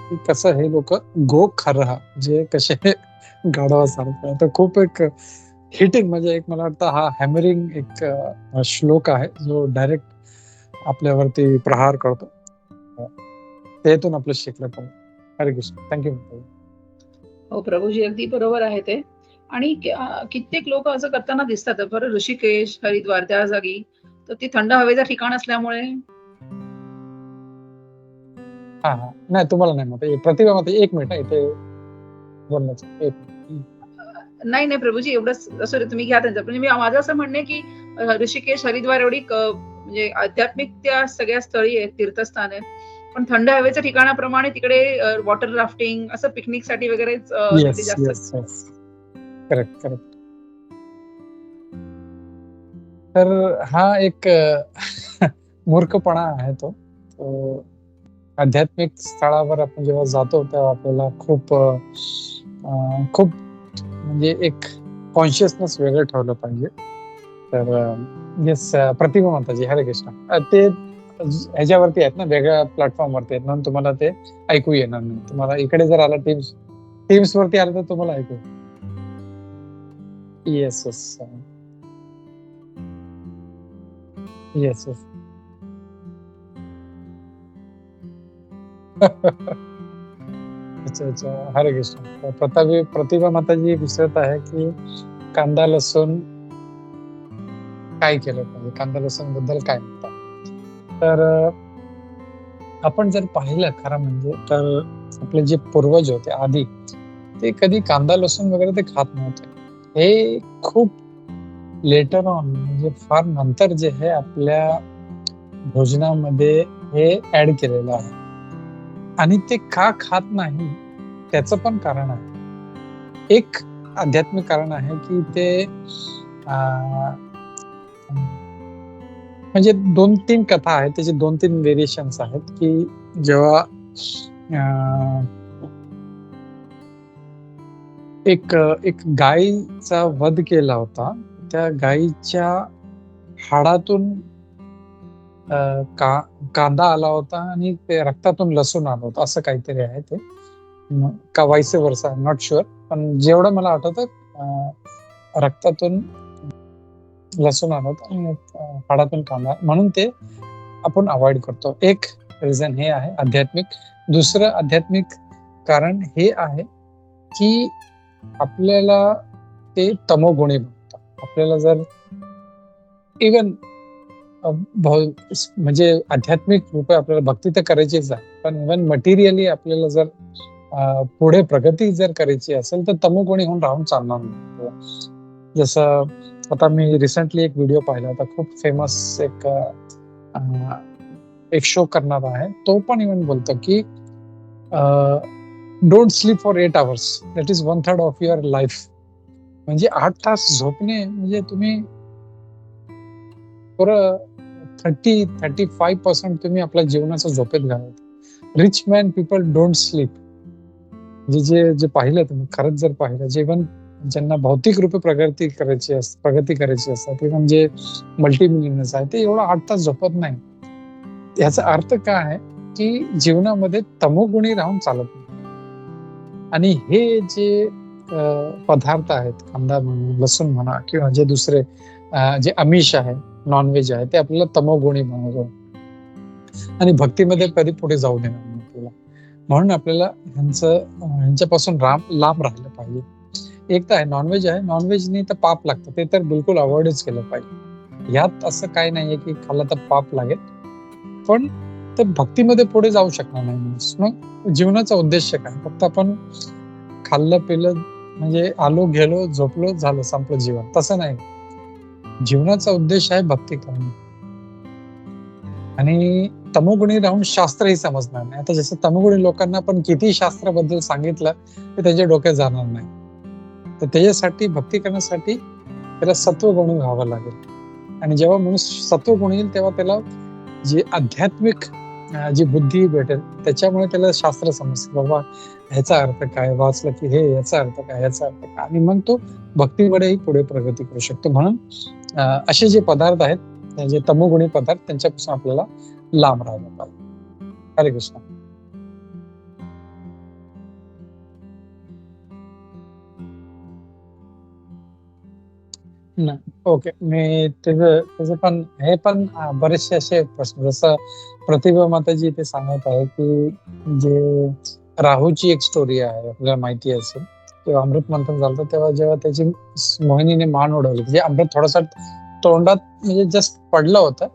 S2: की कसं हे लोक गो खरहा जे कसे गाढवासारखं. तर खूप एक हिटिंग, म्हणजे एक मला वाटतं हा हॅमरिंग एक श्लोक आहे जो डायरेक्ट आपल्यावरती प्रहार करतो. त्यातून आपलं शिकलं पाहिजे. हरे कृष्ण. थँक्यू.
S3: हो प्रभूजी, अगदी बरोबर आहे ते. आणि कित्येक लोक असं करताना दिसतात बरं. ऋषिकेश, हरिद्वार त्या जागी तर ती थंड हवेचं ठिकाण असल्यामुळे.
S2: हा हा, नाही तुम्हाला नाही मत. प्रतिभा मत. एक मिनिट इथे बोलण्याचं एक मिनिट.
S3: नाही नाही प्रभूजी, एवढंच सॉरी, तुम्ही घ्या त्यांचं. म्हणजे माझं असं म्हणणं आहे की ऋषिकेश, हरिद्वार एवढी म्हणजे आध्यात्मिक त्या सगळ्या स्थळी आहेत, तीर्थस्थान आहेत, पण थंड हवेच्या ठिकाणाप्रमाणे तिकडे वॉटर राफ्टिंग असं पिकनिक साठी वगैरे तिकडे
S2: येस
S3: जास्त.
S2: Yes yes, correct correct. तर हा एक मूर्खपणा आहे तो. आध्यात्मिक स्थळावर आपण जेव्हा जातो तेव्हा आपल्याला खूप खूप म्हणजे एक कॉन्शियसनेस वेगळं ठेवलं पाहिजे. तर येस, प्रतिभा माताजी, हरे कृष्ण. ते ह्याच्यावरती आहेत ना, वेगळ्या प्लॅटफॉर्मवरती आहेत, म्हणून तुम्हाला ते ऐकू येणार नाही. तुम्हाला इकडे जर आला टीम्स वरती आलं तर तुम्हाला ऐकू. Yes yes yes yes. अच्छा अच्छा, हरे कृष्ण. प्रतिभा माताजी विचारत आहे की कांदा लसूण काय केलं पाहिजे, कांदा लसूण बद्दल काय म्हणतात. तर आपण जर पाहिलं खरं म्हणजे, तर आपले जे पूर्वज होते आधी, ते कधी कांदा लसूण वगैरे ते खात नव्हते. हे खूप लेटर ऑन, म्हणजे फार नंतर जे आहे आपल्या भोजनामध्ये हे ऍड केलेलं आहे. आणि ते का खात नाही त्याचं पण कारण आहे. एक आध्यात्मिक कारण आहे की ते म्हणजे 2-3 कथा आहेत, त्याचे 2-3 व्हेरिएशन्स आहेत की जेव्हा एक गायीचा वध केला होता, त्या गायीच्या हाडातून कांदा आला होता आणि ते रक्तातून लसूण आलं होतं, असं काहीतरी आहे ते, का वाईस वर्सा, नॉट शुअर. पण जेवढं मला आठवतं रक्तातून लसूण आलं होतं आणि हाडातून कांदा, म्हणून ते आपण अवॉइड करतो. एक रिझन हे आहे आध्यात्मिक. दुसरं आध्यात्मिक कारण हे आहे की आपल्याला ते तमोगुणी बनतं. आपल्याला जर इवन म्हणजे आध्यात्मिक रूपे आपल्याला भक्ती तर करायचीच आहे, पण इव्हन मटेरियली आपल्याला जर पुढे प्रगती जर करायची असेल तर तमोगुणी होऊन राहून चालणार नाही. जसं आता मी रिसेंटली एक व्हिडिओ पाहिला होता, खूप फेमस एक शो करणार आहे, तो पण इव्हन बोलतो की don't sleep for 8 hours, that is 1/3 of your life. म्हणजे 8 तास झोपणे म्हणजे तुम्ही 30-35% तुम्ही आपल्या जीवनाचं झोपेत घालवता. Rich man people don't sleep. जे पाहिलं तुम्ही, खरंच जर पाहिलं, जेवण ज्यांना भौतिक रूपे प्रगती करायची असतात, ते म्हणजे मल्टीमिलियनर्स आहे, ते एवढा 8 तास झोपत नाही. याचा अर्थ काय आहे की जीवनामध्ये तमोगुणी राहून चालत नाही. आणि हे जे पदार्थ आहेत, कांदा म्हणा, लसूण म्हणा, किंवा जे दुसरे जे आमिष आहे, नॉनव्हेज आहे, ते आपल्याला तमोगुणी बनवतो आणि भक्तीमध्ये कधी पुढे जाऊ देणार नाही आपल्याला. म्हणून आपल्याला ह्यांच्यापासून लांब राहिलं पाहिजे. एक तर आहे नॉनव्हेज आहे, नॉनव्हेजनी तर पाप लागतं, ते तर बिलकुल अवॉइडच केलं पाहिजे. यात असं काही नाहीये की खाल्लं तर पाप लागेल, पण ते भक्तीमध्ये पुढे जाऊ शकणार नाही. मग जीवनाचा उद्देश काय? फक्त आपण खाल्लं पिलं म्हणजे आलो गेलो झोपलो झालं संपलं जीवन, तसं नाही. जीवनाचा उद्देश आहे भक्ती करणे. आणि तमोगुणी राहून शास्त्रही समजणार नाही. आता जसं तमोगुणी लोकांना पण किती शास्त्राबद्दल सांगितलं ते त्याच्या डोक्यात जाणार नाही. तर त्याच्यासाठी भक्ती करण्यासाठी त्याला सत्वगुणी व्हावं लागेल. आणि जेव्हा मनुष्य सत्वगुणी येईल तेव्हा त्याला जी आध्यात्मिक जी बुद्धी भेटेल, त्याच्यामुळे त्याला शास्त्र समजतं. बाबा ह्याचा अर्थ काय, वाचलं की हे याचा अर्थ काय, ह्याचा अर्थ काय, आणि मग तो भक्तीकडेही पुढे प्रगती करू शकतो. म्हणून असे जे पदार्थ आहेत, जे तमोगुणी पदार्थ, त्यांच्यापासून आपल्याला लांब राहायला पाहिजे. हरे कृष्ण. नाही, ओके. मी त्याचं पण हे पण बरेचसे असे प्रश्न, जसं प्रतिभा माताजी इथे सांगत आहे की जे राहूची एक स्टोरी आहे, आपल्याला माहिती असेल. तेव्हा अमृत मंथन झालं तेव्हा जेव्हा त्याची मोहिनीने मान उडवली, म्हणजे अमृत थोडासा तोंडात म्हणजे जस्ट पडलं होतं,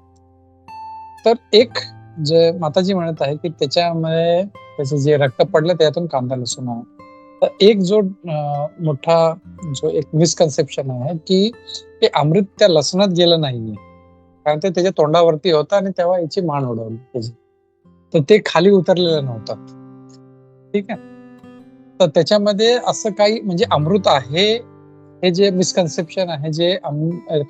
S2: तर एक जे माताजी म्हणत आहे की त्याच्यामुळे त्याचं जे रक्त पडलं त्यातून कांदा लसूण आहे. तर एक जो मोठा जो एक मिसकन्सेप्शन आहे की ते अमृत त्या लसणात गेलं नाहीये, कारण ते त्याच्या तोंडावरती होतं आणि तेव्हा याची मान उडवली त्याची, तर ते खाली उतरलेलं नव्हतं. ठीक आहे. तर त्याच्यामध्ये असं काही म्हणजे अमृत आहे हे जे मिसकन्सेप्शन आहे, जे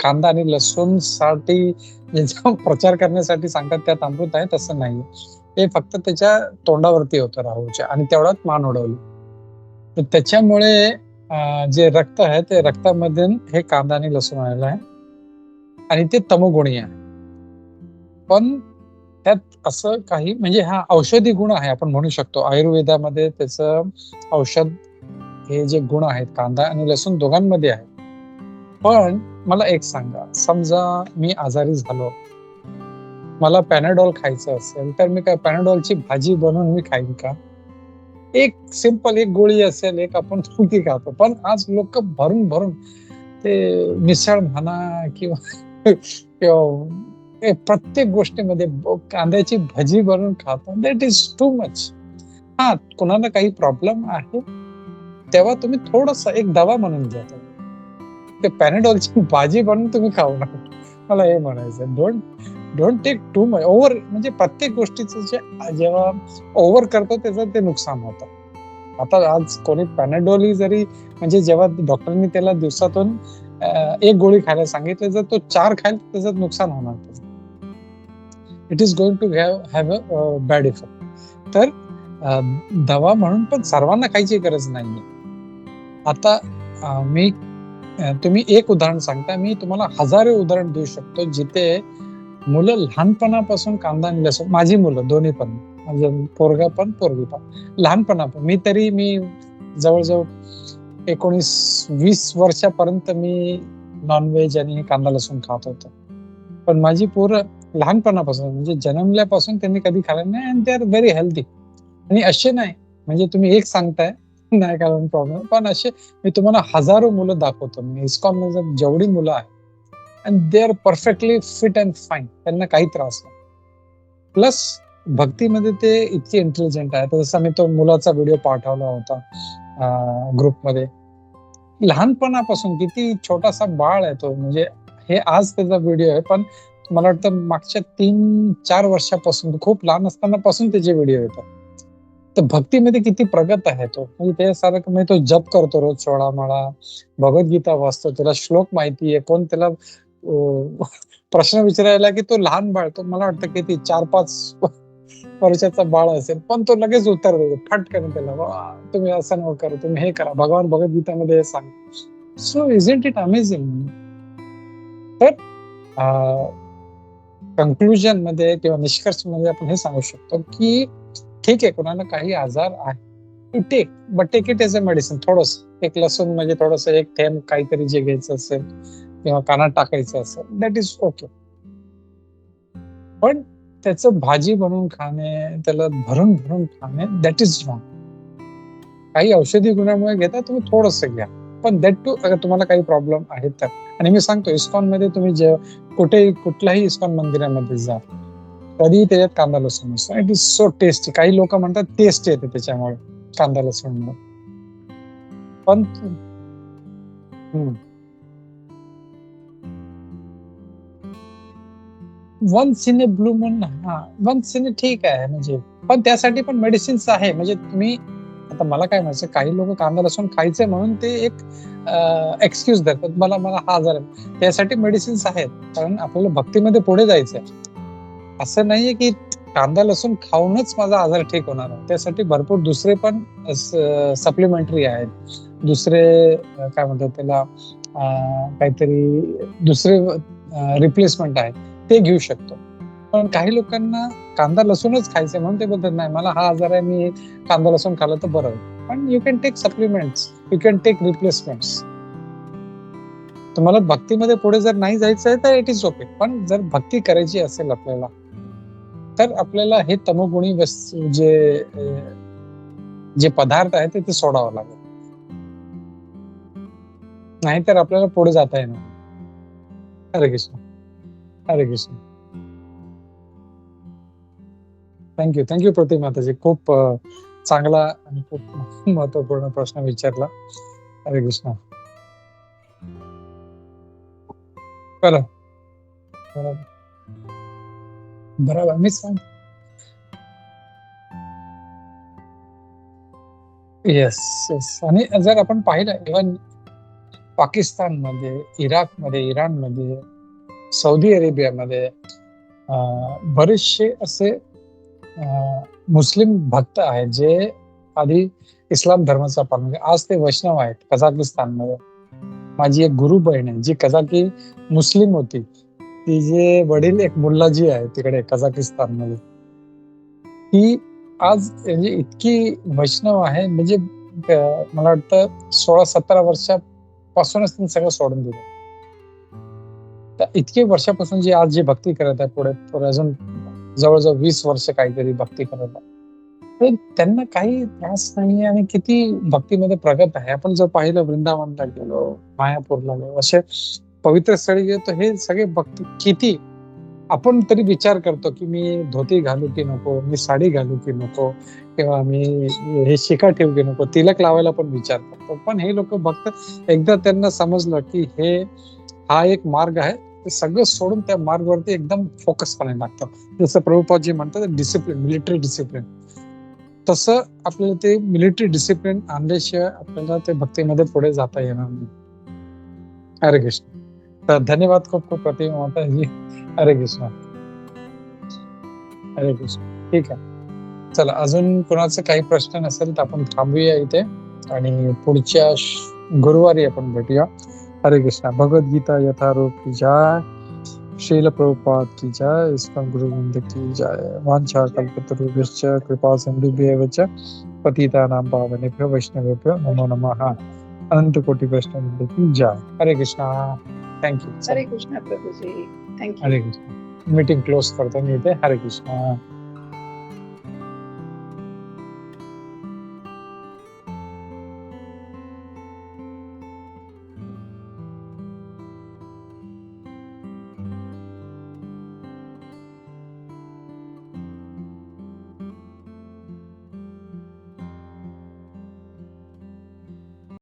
S2: कांदा आणि लसूण साठी ज्याचा प्रचार करण्यासाठी सांगतात त्यात अमृत आहे, तसं नाही. ते फक्त त्याच्या तोंडावरती होतं राहूच्या, आणि तेवढ्यात मान उडवली. तर त्याच्यामुळे जे रक्त आहे ते रक्तामध्ये हे कांदा आणि लसूण आलेलं आहे, आणि ते तमोगुणी आहे. पण त्यात असं काही म्हणजे हा औषधी गुण आहे आपण म्हणू शकतो. आयुर्वेदामध्ये त्याचं औषध हे जे गुण आहेत कांदा आणि लसूण दोघांमध्ये आहे. पण मला एक सांगा, समजा मी आजारी झालो, मला पॅनाडॉल खायचं असेल, तर मी काय पॅनाडॉलची भाजी बनवून मी खाईन का? एक सिंपल एक गोळी असेल, एक आपण ती खातो. पण आज लोक भरून भरून ते मिसळ म्हणा किंवा प्रत्येक गोष्टीमध्ये कांद्याची भजी बनवून खातात. That is too much. हा, कोणाला काही प्रॉब्लेम आहे तेव्हा तुम्ही थोडस एक दवा म्हणून जातो, ते पॅनाडॉलची भाजी बनवून तुम्ही खाऊ नका. मला हे म्हणायचं, don't take too much over. म्हणजे प्रत्येक गोष्टीचं जेव्हा ओव्हर करतो त्याचं ते नुकसान होतं. आता आज कोणी पॅनाडॉल जरी म्हणजे जेव्हा डॉक्टरनी त्याला दिवसातून एक गोळी खायला सांगितलं, जर तो 4 खाईल त्याचं नुकसान होणार. It is going to have a bad effect. तर दवा म्हणून पण सर्वांना खायची गरज नाहीये. आता तुम्ही एक उदाहरण सांगता, मी तुम्हाला हजारो उदाहरण देऊ शकतो जिथे मुलं लहानपणापासून कांदा आणि लसूण, माझी मुलं दोन्ही पण, म्हणजे पोरगा पण पोरगी पण, लहानपणापासून मी जवळजवळ 19-20 वर्षापर्यंत मी नॉनव्हेज आणि कांदा लसूण खात होतो. पण माझी पोरं लहानपणापासून म्हणजे जन्मल्यापासून त्यांनी कधी खाल्लं नाही, and they are very healthy. आणि असे नाही म्हणजे तुम्ही एक सांगताय नाही कारण प्रॉब्लेम, पण असे मी तुम्हाला हजारो मुलं दाखवतो. मी इस्कॉन मध्ये जेवढी मुलं आहेत and they are perfectly fit and fine, त्यांना काही त्रास नाही. प्लस भक्तीमध्ये ते इतके इंटेलिजंट आहे. जसं मी तो मुलाचा व्हिडिओ पाठवला होता ग्रुपमध्ये, लहानपणापासून किती छोटासा बाळ आहे तो, म्हणजे हे आज त्याचा व्हिडिओ आहे, पण मला वाटतं मागच्या 3-4 वर्षापासून, खूप लहान असतानापासून त्याचे व्हिडिओ येतात. तर भक्तीमध्ये किती प्रगत आहे तो, म्हणजे त्यासारखं म्हणजे तो जप करतो रोज 16 माळा, भगवद्गीता वाचतो, त्याला श्लोक माहिती आहे. कोण त्याला प्रश्न विचारायला की तो लहान बाळ, तो मला वाटतं किती 4-5 वर्षाचा बाळ असेल, पण तो लगेच उत्तर देतो फटकन त्याला, तुम्ही असं नको करा, तुम्ही हे करा, भगवान भगवद्गीतामध्ये हे सांग. So isn't it amazing. तर कन्क्लुजन मध्ये किंवा निष्कर्ष मध्ये आपण हे सांगू शकतो की ठीक आहे, कोणाला काही आजार आहे, take but take it as a medicine. थोडस एक लसूण म्हणजे थोडस एक थेंब काहीतरी जे घ्यायचं असेल किंवा कानात टाकायचं असेल, दॅट इज ओके. पण त्याचं भाजी बनवून खाणे, त्याला भरून भरून खाणे, दॅट इज रॉंग. काही औषधी गुणामुळे घेता तुम्ही थोडंसं घ्या, पण दॅट टू अगर तुम्हाला काही प्रॉब्लेम आहेत तर. आणि मी सांगतो, इस्कॉन मध्ये तुम्ही कुठल्याही इस्कॉन मंदिरामध्ये जा, कधी त्याच्यात कांदा लसूण असतो. It is so tasty. काही लोक म्हणतात टेस्ट येते त्याच्यामुळे कांदा लसूण. पण once in a blue moon, once in ठीक आहे म्हणजे, पण त्यासाठी पण मेडिसिन्स आहे. म्हणजे तुम्ही आता मला काय म्हणायचं, काही लोक कांदा लसूण खायचे म्हणून ते एक एक्सक्यूज देतात, मला मला हा आजार आहे. त्यासाठी मेडिसिन्स आहेत, कारण आपल्याला भक्तीमध्ये पुढे जायचंय. असं नाहीये की कांदा लसूण खाऊनच माझा आजार ठीक होणार आहे. त्यासाठी भरपूर दुसरे पण सप्लिमेंटरी आहेत, दुसरे काय म्हणतात त्याला, काहीतरी दुसरे रिप्लेसमेंट आहेत, ते घेऊ शकतो. पण काही लोकांना कांदा लसूणच खायचे म्हणून ते बोलतात नाही मला हा आजार आहे, मी कांदा लसूण खाल्लं तर बरं होईल. पण you can take supplements, you can take replacements. तुम्हाला भक्तीमध्ये पुढे जर नाही जायचं आहे तर इट इज ओके. पण जर भक्ती करायची असेल आपल्याला, तर आपल्याला हे तमोगुणी जे पदार्थ आहेत ते सोडावं लागेल, नाहीतर आपल्याला पुढे जाता येणार. हरे कृष्ण, हरे कृष्ण. थँक्यू प्रतीक माताजी, खूप चांगला आणि खूप महत्वपूर्ण प्रश्न विचारला. हरे कृष्ण. बरोबर मी सांग. Yes yes. आणि जर आपण पाहिलं, इव्हन पाकिस्तानमध्ये, इराकमध्ये, इराणमध्ये, सौदी अरेबियामध्ये बरेचसे असे मुस्लिम भक्त आहेत जे आधी इस्लाम धर्माचा पालन, आज ते वैष्णव आहेत. कझाकिस्तानमध्ये माझी एक गुरु बहीण आहे जी कझाकी मुस्लिम होती, तिचे वडील एक मुल्लाजी आहे तिकडे कझाकिस्तानमध्ये. ती आज म्हणजे इतकी वैष्णव आहे, म्हणजे मला वाटतं 16-17 वर्षापासूनच तिने सगळं सोडून दिलं. तर इतके वर्षापासून जी आज जी भक्ती करत आहे, पुढे अजून जवळजवळ 20 वर्ष काहीतरी भक्ती करत आहे, तर त्यांना काही त्रास नाही आणि किती भक्तीमध्ये प्रगत आहे. आपण जर पाहिलं, वृंदावनला गेलो, मायापूरला गेलो, असे पवित्र स्थळी गेलो, तर हे सगळे भक्ती किती, आपण तरी विचार करतो की मी धोती घालू की नको, मी साडी घालू की नको, किंवा मी हे शिखा ठेवू की नको, तिलक लावायला पण विचार करतो. पण हे लोक भक्त एकदा त्यांना समजलं की हा एक मार्ग आहे, ते सगळं सोडून त्या मार्गावरती एकदम फोकसपणे लागतात. जसं प्रभुपादजी म्हणतात डिसिप्लिन, मिलिटरी डिसिप्लिन, तसं आपल्याला ते मिलिटरी डिसिप्लिन आणल्याशिवाय आपल्याला ते भक्तीमध्ये पुढे जाता येणार नाही. हरे कृष्ण. तर धन्यवाद खूप खूप प्रतिम माताजी. हरे कृष्ण, हरे कृष्ण. ठीक आहे, चला अजून कोणाचे काही प्रश्न नसेल तर आपण थांबूया इथे आणि पुढच्या गुरुवारी आपण भेटूया. हरे कृष्ण. भगवद्गीता यथारूप की जय, श्रील प्रभुपाद की जय, इस्कॉन गुरुवृंद की जय. वांछा कल्पतरुभ्यश्च कृपा सिंधुभ्येव च पतितानां पावनेभ्यो वैष्णवेभ्यो नमो नमः. अनंत कोटि वैष्णव की जय. हरे कृष्णा. थँक्यू.
S3: हरे कृष्ण प्रभूजी, थँक्यू.
S2: हरे कृष्ण. मीटिंग क्लोज करतो मी इथे. हरे कृष्ण.